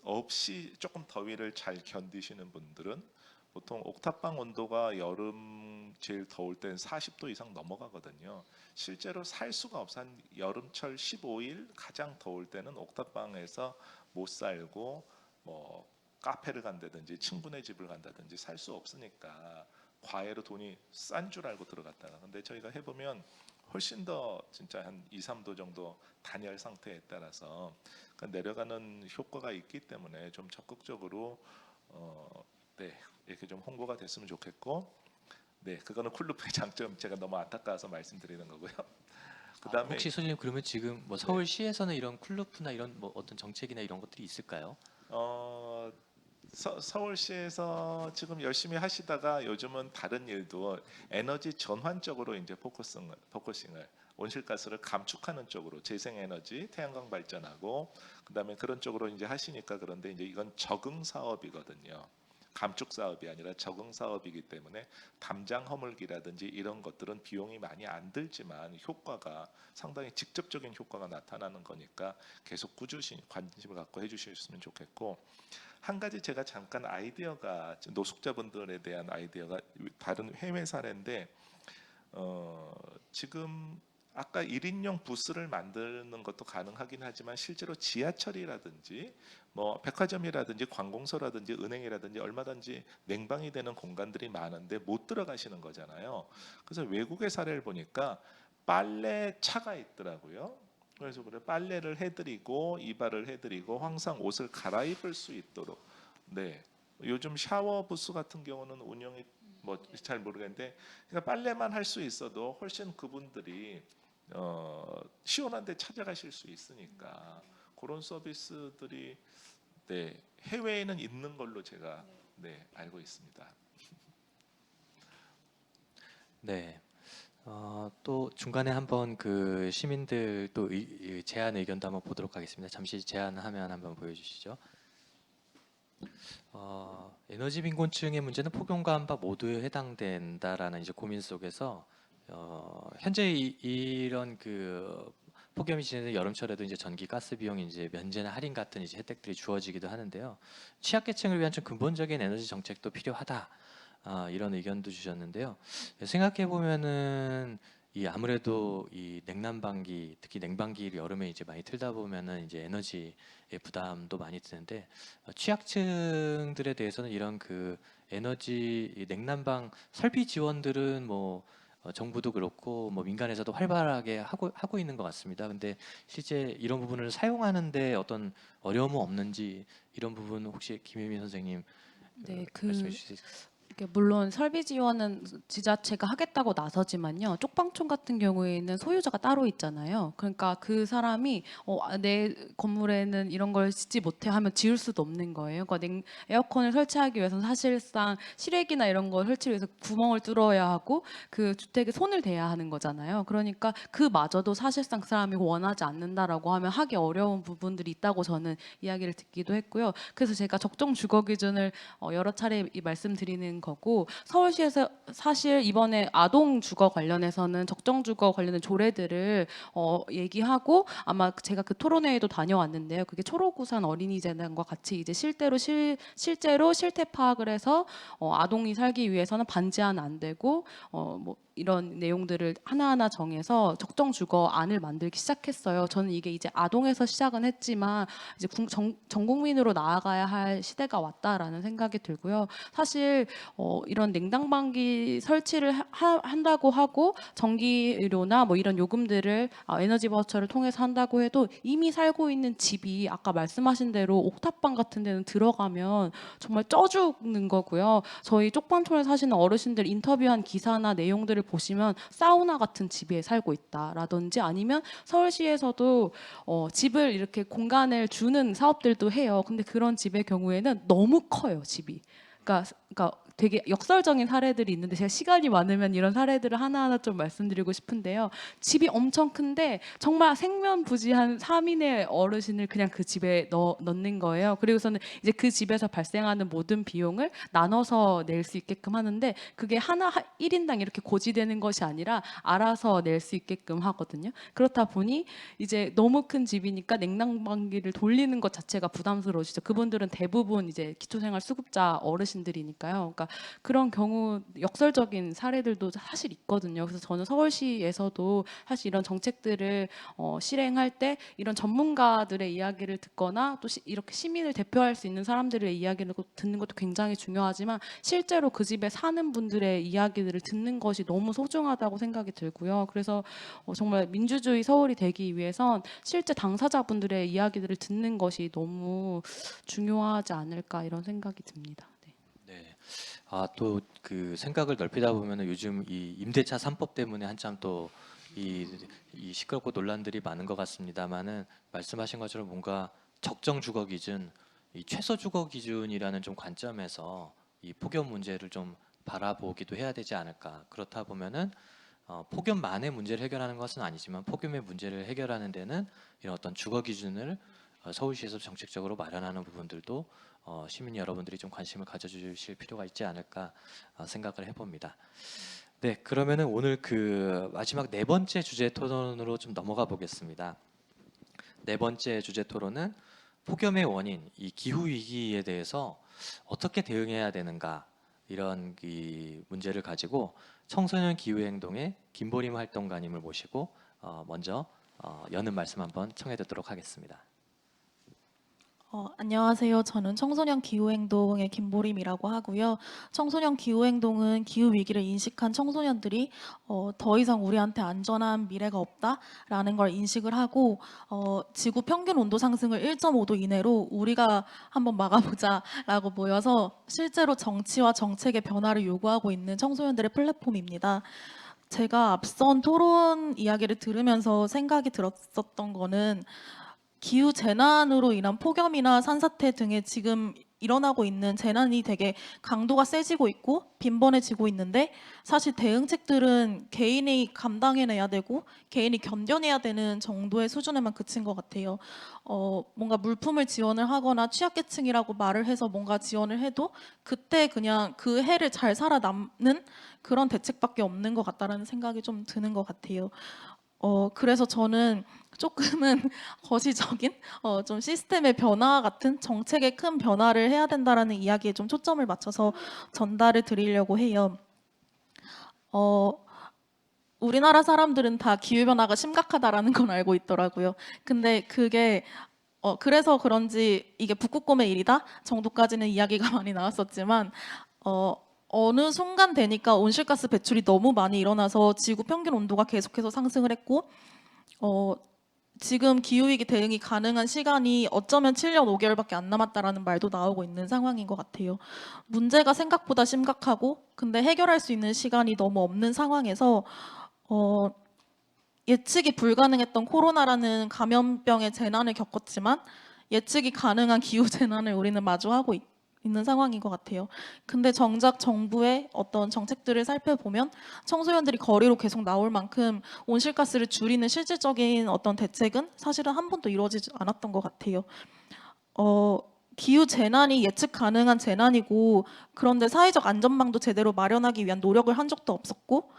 없이 조금 더위를 잘 견디시는 분들은 보통 옥탑방 온도가 여름 제일 더울 때는 40도 이상 넘어가거든요. 실제로 살 수가 없어. 한 여름철 15일 가장 더울 때는 옥탑방에서 못 살고 뭐 카페를 간다든지 친구네 집을 간다든지 살 수 없으니까 과외로 돈이 싼 줄 알고 들어갔다가 근데 저희가 해보면 훨씬 더 진짜 한 2, 3도 정도 단열 상태에 따라서 내려가는 효과가 있기 때문에 좀 적극적으로 네, 이렇게 좀 홍보가 됐으면 좋겠고 네, 그거는 쿨루프의 장점 제가 너무 안타까워서 말씀드리는 거고요. 그다음에 혹시 소장님 그러면 지금 뭐 서울시에서는 이런 쿨루프나 이런 뭐 어떤 정책이나 이런 것들이 있을까요? 서울시에서 지금 열심히 하시다가 요즘은 다른 일도 에너지 전환 쪽으로 이제 포커싱을 온실가스를 감축하는 쪽으로 재생에너지, 태양광 발전하고 그다음에 그런 쪽으로 이제 하시니까 그런데 이제 이건 적응 사업이거든요. 감축 사업이 아니라 적응 사업이기 때문에 담장 허물기라든지 이런 것들은 비용이 많이 안 들지만 효과가 상당히 직접적인 효과가 나타나는 거니까 계속 꾸준히 관심을 갖고 해주셨으면 좋겠고 한 가지 제가 잠깐 아이디어가 노숙자분들에 대한 아이디어가 다른 해외 사례인데 지금 아까 1인용 부스를 만드는 것도 가능하긴 하지만 실제로 지하철이라든지 뭐 백화점이라든지 관공서라든지 은행이라든지 얼마든지 냉방이 되는 공간들이 많은데 못 들어가시는 거잖아요. 그래서 외국의 사례를 보니까 빨래 차가 있더라고요. 그래서 그래 빨래를 해드리고 이발을 해드리고 항상 옷을 갈아입을 수 있도록 네 요즘 샤워 부스 같은 경우는 운영이 뭐 잘 모르겠는데 그러니까 빨래만 할 수 있어도 훨씬 그분들이 시원한데 찾아가실 수 있으니까 그런 서비스들이 네 해외에는 있는 걸로 제가 네 알고 있습니다. 네. 또 중간에 한번 그 시민들 또 제안 의견도 한번 보도록 하겠습니다. 잠시 제안하면 한번 보여주시죠. 에너지 빈곤층의 문제는 폭염과 한파 모두에 해당된다라는 이제 고민 속에서 현재 이런 그 폭염이 지내는 여름철에도 이제 전기 가스 비용 이제 면제나 할인 같은 이제 혜택들이 주어지기도 하는데요. 취약계층을 위한 좀 근본적인 에너지 정책도 필요하다. 이런 의견도 주셨는데요. 생각해 보면은 이 아무래도 이 냉난방기 특히 냉방기를 여름에 이제 많이 틀다 보면은 이제 에너지의 부담도 많이 드는데 취약층들에 대해서는 이런 그 에너지 이 냉난방 설비 지원들은 뭐 정부도 그렇고 뭐 민간에서도 활발하게 하고 있는 것 같습니다. 근데 실제 이런 부분을 사용하는데 어떤 어려움은 없는지 이런 부분 혹시 김혜민 선생님 네, 말씀해 주실 수 있을까요? 이게 물론 설비 지원은 지자체가 하겠다고 나서지만요. 쪽방촌 같은 경우에는 소유자가 따로 있잖아요. 그러니까 그 사람이 내 건물에는 이런 걸 짓지 못해 하면 지을 수도 없는 거예요. 그러니까 에어컨을 설치하기 위해서는 사실상 실외기나 이런 걸 설치를 위해서 구멍을 뚫어야 하고 그 주택에 손을 대야 하는 거잖아요. 그러니까 그마저도 사실상 그 사람이 원하지 않는다라고 하면 하기 어려운 부분들이 있다고 저는 이야기를 듣기도 했고요. 그래서 제가 적정 주거 기준을 여러 차례 말씀드리는 거고, 서울시에서 사실 이번에 아동 주거 관련해서는 적정 주거 관련된 조례들을 얘기하고, 아마 제가 그 토론회에도 다녀왔는데요. 그게 초록우산 어린이재단과 같이 이제 실제로 실태 파악을 해서 아동이 살기 위해서는 반제한 안 되고 뭐 이런 내용들을 하나하나 정해서 적정 주거안을 만들기 시작했어요. 저는 이게 이제 아동에서 시작은 했지만 이제 전 국민으로 나아가야 할 시대가 왔다라는 생각이 들고요. 사실 이런 냉난방기 설치를 한다고 하고 전기료나 뭐 이런 요금들을 에너지 바우처를 통해서 한다고 해도 이미 살고 있는 집이 아까 말씀하신 대로 옥탑방 같은 데는 들어가면 정말 쪄 죽는 거고요. 저희 쪽방촌에 사시는 어르신들 인터뷰한 기사나 내용들을 보시면 사우나 같은 집에 살고 있다라든지, 아니면 서울시에서도 집을 이렇게 공간을 주는 사업들도 해요. 근데 그런 집의 경우에는 너무 커요, 집이. 그러니까 되게 역설적인 사례들이 있는데 제가 시간이 많으면 이런 사례들을 하나하나 좀 말씀드리고 싶은데요. 집이 엄청 큰데 정말 생면부지한 3인의 어르신을 그냥 그 집에 넣는 거예요. 그리고서는 이제 그 집에서 발생하는 모든 비용을 나눠서 낼 수 있게끔 하는데, 그게 1인당 이렇게 고지되는 것이 아니라 알아서 낼 수 있게끔 하거든요. 그렇다 보니 이제 너무 큰 집이니까 냉난방기를 돌리는 것 자체가 부담스러우시죠. 그분들은 대부분 이제 기초생활 수급자 어르신들이니까요. 그러니까 그런 경우 역설적인 사례들도 사실 있거든요. 그래서 저는 서울시에서도 사실 이런 정책들을 실행할 때 이런 전문가들의 이야기를 듣거나 또 이렇게 시민을 대표할 수 있는 사람들의 이야기를 듣는 것도 굉장히 중요하지만, 실제로 그 집에 사는 분들의 이야기들을 듣는 것이 너무 소중하다고 생각이 들고요. 그래서 정말 민주주의 서울이 되기 위해선 실제 당사자분들의 이야기들을 듣는 것이 너무 중요하지 않을까, 이런 생각이 듭니다. 네. 네. 또 그 생각을 넓히다 보면은 요즘 이 임대차 3법 때문에 한참 또 이 시끄럽고 논란들이 많은 것 같습니다만은, 말씀하신 것처럼 뭔가 적정 주거 기준, 이 최소 주거 기준이라는 좀 관점에서 이 폭염 문제를 좀 바라보기도 해야 되지 않을까. 그렇다 보면은 폭염만의 문제를 해결하는 것은 아니지만 폭염의 문제를 해결하는 데는 이런 어떤 주거 기준을 서울시에서 정책적으로 마련하는 부분들도 시민 여러분들이 좀 관심을 가져주실 필요가 있지 않을까 생각을 해봅니다. 네, 그러면은 오늘 그 마지막 네 번째 주제 토론으로 좀 넘어가 보겠습니다. 네 번째 주제 토론은 폭염의 원인, 이 기후 위기에 대해서 어떻게 대응해야 되는가, 이런 이 문제를 가지고 청소년 기후 행동의 김보림 활동가님을 모시고 먼저 여는 말씀 한번 청해 듣도록 하겠습니다. 안녕하세요. 저는 청소년 기후행동의 김보림이라고 하고요. 청소년 기후행동은 기후위기를 인식한 청소년들이 더 이상 우리한테 안전한 미래가 없다라는 걸 인식을 하고, 지구 평균 온도 상승을 1.5도 이내로 우리가 한번 막아보자라고 모여서 실제로 정치와 정책의 변화를 요구하고 있는 청소년들의 플랫폼입니다. 제가 앞선 토론 이야기를 들으면서 생각이 들었었던 거는, 기후 재난으로 인한 폭염이나 산사태 등의 지금 일어나고 있는 재난이 되게 강도가 세지고 있고 빈번해지고 있는데, 사실 대응책들은 개인이 감당해내야 되고 개인이 견뎌내야 되는 정도의 수준에만 그친 것 같아요. 뭔가 물품을 지원을 하거나 취약계층이라고 말을 해서 뭔가 지원을 해도 그때 그냥 그 해를 잘 살아남는 그런 대책밖에 없는 것 같다라는 생각이 좀 드는 것 같아요. 그래서 저는 조금은 거시적인 좀 시스템의 변화 같은 정책의 큰 변화를 해야 된다라는 이야기에 좀 초점을 맞춰서 전달을 드리려고 해요. 우리나라 사람들은 다 기후변화가 심각하다라는 건 알고 있더라고요. 근데 그게 그래서 그런지 이게 북극곰의 일이다 정도까지는 이야기가 많이 나왔었지만, 어느 순간 되니까 온실가스 배출이 너무 많이 일어나서 지구 평균 온도가 계속해서 상승을 했고, 지금 기후위기 대응이 가능한 시간이 어쩌면 7년 5개월밖에 안 남았다라는 말도 나오고 있는 상황인 것 같아요. 문제가 생각보다 심각하고 근데 해결할 수 있는 시간이 너무 없는 상황에서 예측이 불가능했던 코로나라는 감염병의 재난을 겪었지만 예측이 가능한 기후 재난을 우리는 마주하고 있는 상황인 것 같아요. 근데 정작 정부의 어떤 정책들을 살펴보면 청소년들이 거리로 계속 나올 만큼 온실가스를 줄이는 실질적인 어떤 대책은 사실은 한 번도 이루어지지 않았던 것 같아요. 기후 재난이 예측 가능한 재난이고 그런데 사회적 안전망도 제대로 마련하기 위한 노력을 한 적도 없었고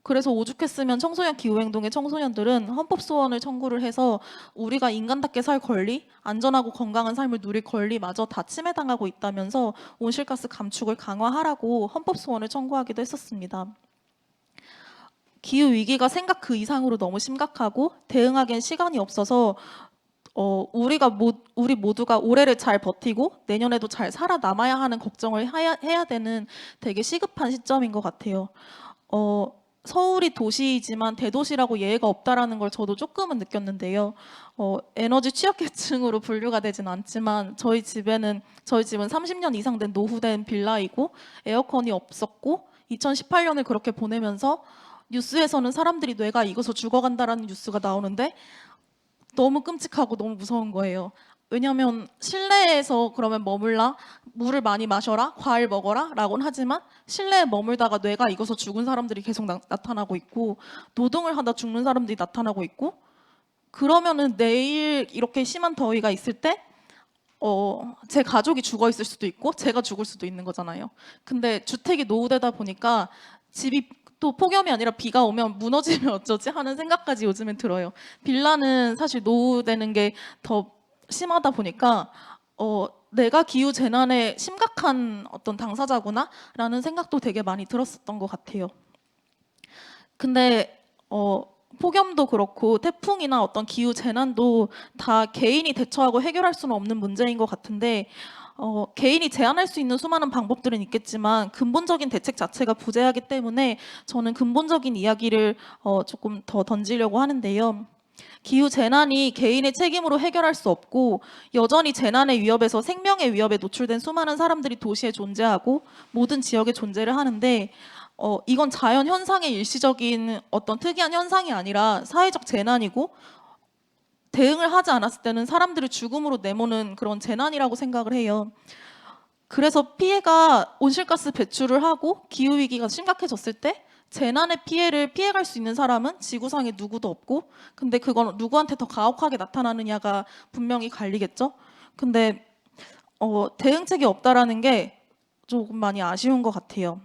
그래서 오죽했으면 청소년 기후행동의 청소년들은 헌법 소원을 청구를 해서 우리가 인간답게 살 권리, 안전하고 건강한 삶을 누릴 권리마저 다 침해당하고 있다면서 온실가스 감축을 강화하라고 헌법 소원을 청구하기도 했었습니다. 기후 위기가 생각 그 이상으로 너무 심각하고 대응하기엔 시간이 없어서 우리 모두가 올해를 잘 버티고 내년에도 잘 살아남아야 하는 걱정을 해야 되는 되게 시급한 시점인 것 같아요. 서울이 도시이지만 대도시라고 예외가 없다라는 걸 저도 조금은 느꼈는데요. 에너지 취약계층으로 분류가 되진 않지만 저희 집은 30년 이상 된 노후된 빌라이고 에어컨이 없었고 2018년을 그렇게 보내면서 뉴스에서는 사람들이 뇌가 익어서 죽어간다라는 뉴스가 나오는데 너무 끔찍하고 너무 무서운 거예요. 왜냐하면 실내에서 그러면 머물라, 물을 많이 마셔라, 과일 먹어라 라고는 하지만 실내에 머물다가 뇌가 익어서 죽은 사람들이 계속 나타나고 있고 노동을 하다 죽는 사람들이 나타나고 있고 그러면은 내일 이렇게 심한 더위가 있을 때 제 가족이 죽어 있을 수도 있고 제가 죽을 수도 있는 거잖아요. 근데 주택이 노후되다 보니까 집이 또 폭염이 아니라 비가 오면 무너지면 어쩌지 하는 생각까지 요즘엔 들어요. 빌라는 사실 노후되는 게 더 심하다 보니까 내가 기후 재난의 심각한 어떤 당사자구나라는 생각도 되게 많이 들었었던 것 같아요. 근데 폭염도 그렇고 태풍이나 어떤 기후 재난도 다 개인이 대처하고 해결할 수는 없는 문제인 것 같은데 개인이 제한할 수 있는 수많은 방법들은 있겠지만 근본적인 대책 자체가 부재하기 때문에 저는 근본적인 이야기를 조금 더 던지려고 하는데요. 기후 재난이 개인의 책임으로 해결할 수 없고 여전히 재난의 위협에서 생명의 위협에 노출된 수많은 사람들이 도시에 존재하고 모든 지역에 존재를 하는데 이건 자연 현상의 일시적인 어떤 특이한 현상이 아니라 사회적 재난이고 대응을 하지 않았을 때는 사람들을 죽음으로 내모는 그런 재난이라고 생각을 해요. 그래서 피해가 온실가스 배출을 하고 기후위기가 심각해졌을 때 재난의 피해를 피해갈 수 있는 사람은 지구상에 누구도 없고 근데 그건 누구한테 더 가혹하게 나타나느냐가 분명히 갈리겠죠. 근데 대응책이 없다라는 게 조금 많이 아쉬운 것 같아요.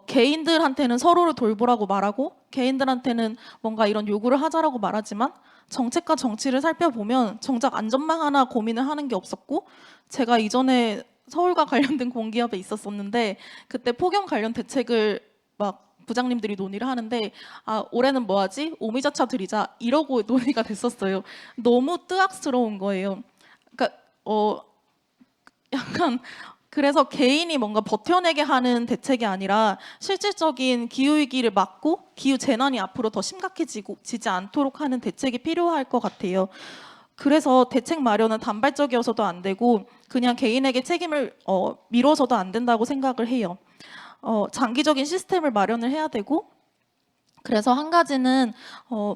개인들한테는 서로를 돌보라고 말하고 개인들한테는 뭔가 이런 요구를 하자라고 말하지만 정책과 정치를 살펴보면 정작 안전망 하나 고민을 하는 게 없었고 제가 이전에 서울과 관련된 공기업에 있었었는데 그때 폭염 관련 대책을 막 부장님들이 논의를 하는데 올해는 뭐 하지? 오미자차 드리자 이러고 논의가 됐었어요. 너무 뜨악스러운 거예요. 그러니까 약간 그래서 개인이 뭔가 버텨내게 하는 대책이 아니라 실질적인 기후위기를 막고 기후 재난이 앞으로 더 심각해지지 않도록 하는 대책이 필요할 것 같아요. 그래서 대책 마련은 단발적이어서도 안 되고 그냥 개인에게 책임을 미뤄서도 안 된다고 생각을 해요. 장기적인 시스템을 마련을 해야 되고 그래서 한 가지는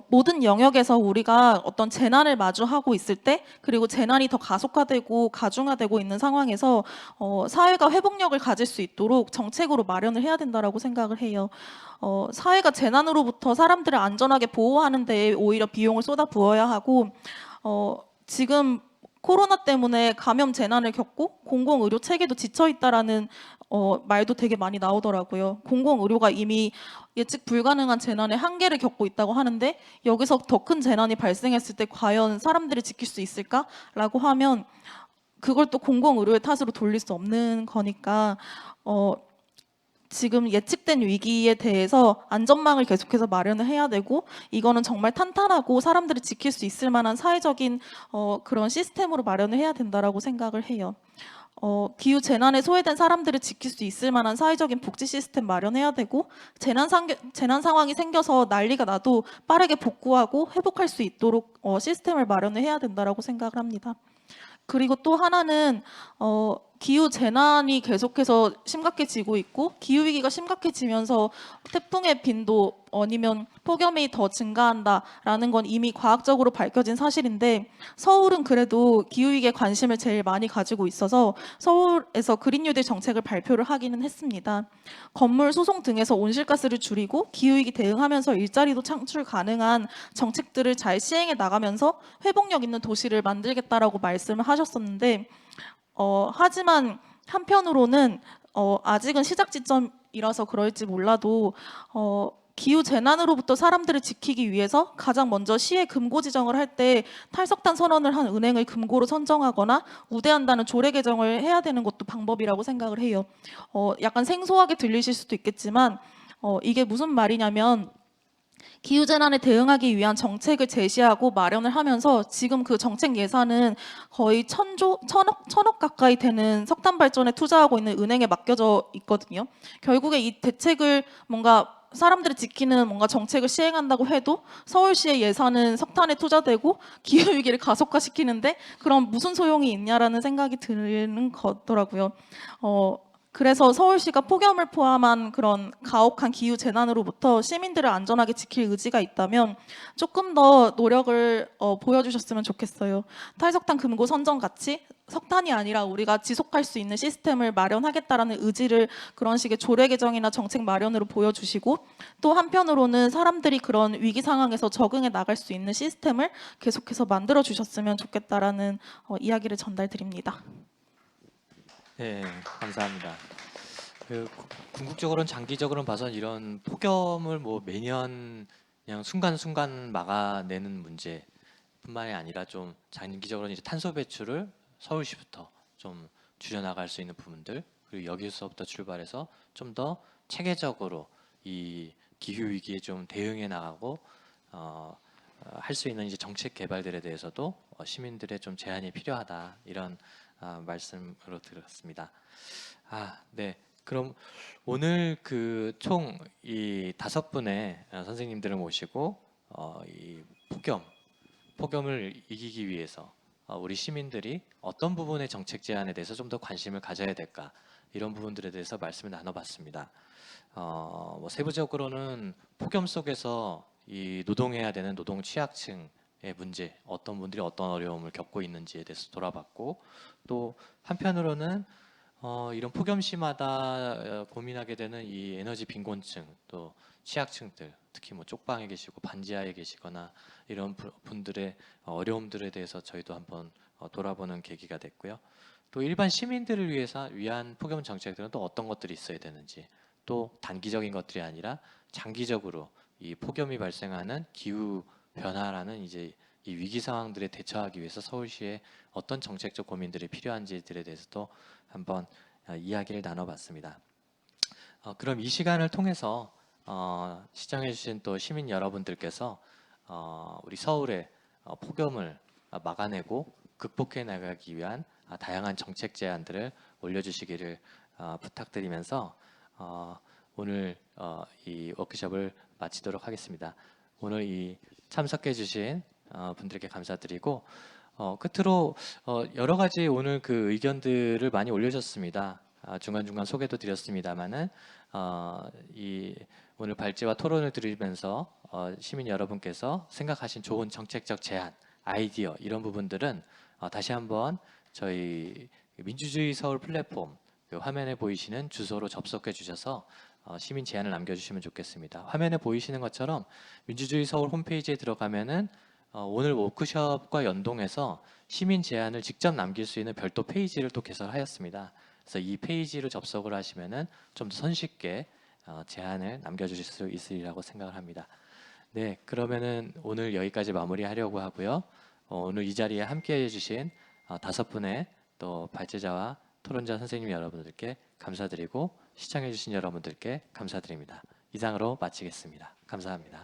모든 영역에서 우리가 어떤 재난을 마주하고 있을 때 그리고 재난이 더 가속화되고 가중화되고 있는 상황에서 사회가 회복력을 가질 수 있도록 정책으로 마련을 해야 된다라고 생각을 해요. 사회가 재난으로부터 사람들을 안전하게 보호하는 데 오히려 비용을 쏟아 부어야 하고 지금 코로나 때문에 감염 재난을 겪고 공공의료 체계도 지쳐 있다라는 말도 되게 많이 나오더라고요. 공공의료가 이미 예측 불가능한 재난의 한계를 겪고 있다고 하는데 여기서 더 큰 재난이 발생했을 때 과연 사람들을 지킬 수 있을까라고 하면 그걸 또 공공의료의 탓으로 돌릴 수 없는 거니까 지금 예측된 위기에 대해서 안전망을 계속해서 마련을 해야 되고 이거는 정말 탄탄하고 사람들을 지킬 수 있을 만한 사회적인 그런 시스템으로 마련을 해야 된다라고 생각을 해요. 기후 재난에 소외된 사람들을 지킬 수 있을 만한 사회적인 복지 시스템 마련해야 되고 재난 상황이 생겨서 난리가 나도 빠르게 복구하고 회복할 수 있도록 시스템을 마련을 해야 된다라고 생각을 합니다. 그리고 또 하나는 기후 재난이 계속해서 심각해지고 있고 기후 위기가 심각해지면서 태풍의 빈도 아니면 폭염이 더 증가한다라는 건 이미 과학적으로 밝혀진 사실인데 서울은 그래도 기후 위기에 관심을 제일 많이 가지고 있어서 서울에서 그린 뉴딜 정책을 발표를 하기는 했습니다. 건물 소송 등에서 온실가스를 줄이고 기후 위기 대응하면서 일자리도 창출 가능한 정책들을 잘 시행해 나가면서 회복력 있는 도시를 만들겠다라고 말씀을 하셨었는데 하지만 한편으로는 아직은 시작 지점이라서 그럴지 몰라도 기후 재난으로부터 사람들을 지키기 위해서 가장 먼저 시에 금고 지정을 할 때 탈석탄 선언을 한 은행을 금고로 선정하거나 우대한다는 조례 개정을 해야 되는 것도 방법이라고 생각을 해요. 약간 생소하게 들리실 수도 있겠지만 이게 무슨 말이냐면 기후재난에 대응하기 위한 정책을 제시하고 마련을 하면서 지금 그 정책 예산은 거의 천억 가까이 되는 석탄 발전에 투자하고 있는 은행에 맡겨져 있거든요. 결국에 이 대책을 뭔가 사람들을 지키는 뭔가 정책을 시행한다고 해도 서울시의 예산은 석탄에 투자되고 기후위기를 가속화시키는데 그럼 무슨 소용이 있냐라는 생각이 드는 거더라고요. 그래서 서울시가 폭염을 포함한 그런 가혹한 기후 재난으로부터 시민들을 안전하게 지킬 의지가 있다면 조금 더 노력을 보여주셨으면 좋겠어요. 탈석탄 금고 선정 같이 석탄이 아니라 우리가 지속할 수 있는 시스템을 마련하겠다라는 의지를 그런 식의 조례 개정이나 정책 마련으로 보여주시고 또 한편으로는 사람들이 그런 위기 상황에서 적응해 나갈 수 있는 시스템을 계속해서 만들어 주셨으면 좋겠다라는 이야기를 전달드립니다. 네, 감사합니다. 궁극적으로는 장기적으로는 봐서 이런 폭염을 뭐 매년 그냥 순간순간 막아내는 문제뿐만이 아니라 좀 장기적으로는 이제 탄소 배출을 서울시부터 좀 줄여나갈 수 있는 부분들 그리고 여기서부터 출발해서 좀 더 체계적으로 이 기후 위기에 좀 대응해 나가고 할 수 있는 이제 정책 개발들에 대해서도 시민들의 좀 제한이 필요하다 이런 말씀으로 들었습니다. 네. 그럼 오늘 그 총 이 5분의 선생님들을 모시고 이 폭염을 이기기 위해서 우리 시민들이 어떤 부분의 정책 제안에 대해서 좀 더 관심을 가져야 될까 이런 부분들에 대해서 말씀을 나눠봤습니다. 뭐 세부적으로는 폭염 속에서 이 노동해야 되는 노동 취약층의 문제, 어떤 분들이 어떤 어려움을 겪고 있는지에 대해서 돌아봤고 또 한편으로는 이런 폭염 시마다 고민하게 되는 이 에너지 빈곤층 또 취약층들 특히 뭐 쪽방에 계시고 반지하에 계시거나 이런 분들의 어려움들에 대해서 저희도 한번 돌아보는 계기가 됐고요. 또 일반 시민들을 위한 폭염 정책들은 또 어떤 것들이 있어야 되는지 또 단기적인 것들이 아니라 장기적으로 이 폭염이 발생하는 기후 변화라는 이제 이 위기 상황들에 대처하기 위해서 서울시에 어떤 정책적 고민들이 필요한지들에 대해서도 한번 이야기를 나눠봤습니다. 그럼 이 시간을 통해서 시청해주신 또 시민 여러분들께서 우리 서울의 폭염을 막아내고 극복해 나가기 위한 다양한 정책 제안들을 올려주시기를 부탁드리면서 오늘 이 워크숍을 마치도록 하겠습니다. 오늘 이 참석해주신 분들께 감사드리고 끝으로 여러 가지 오늘 그 의견들을 많이 올려주셨습니다. 중간중간 소개도 드렸습니다만은 이 오늘 발제와 토론을 들으면서 시민 여러분께서 생각하신 좋은 정책적 제안, 아이디어 이런 부분들은 다시 한번 저희 민주주의 서울 플랫폼 그 화면에 보이시는 주소로 접속해 주셔서 시민 제안을 남겨주시면 좋겠습니다. 화면에 보이시는 것처럼 민주주의 서울 홈페이지에 들어가면은 오늘 워크숍과 연동해서 시민 제안을 직접 남길 수 있는 별도 페이지를 또 개설하였습니다. 그래서 이 페이지로 접속을 하시면은 좀 더 손쉽게 제안을 남겨주실 수 있으리라고 생각을 합니다. 네, 그러면은 오늘 여기까지 마무리하려고 하고요. 오늘 이 자리에 함께해 주신 5분의 또 발제자와 토론자 선생님 여러분들께 감사드리고 시청해 주신 여러분들께 감사드립니다. 이상으로 마치겠습니다. 감사합니다.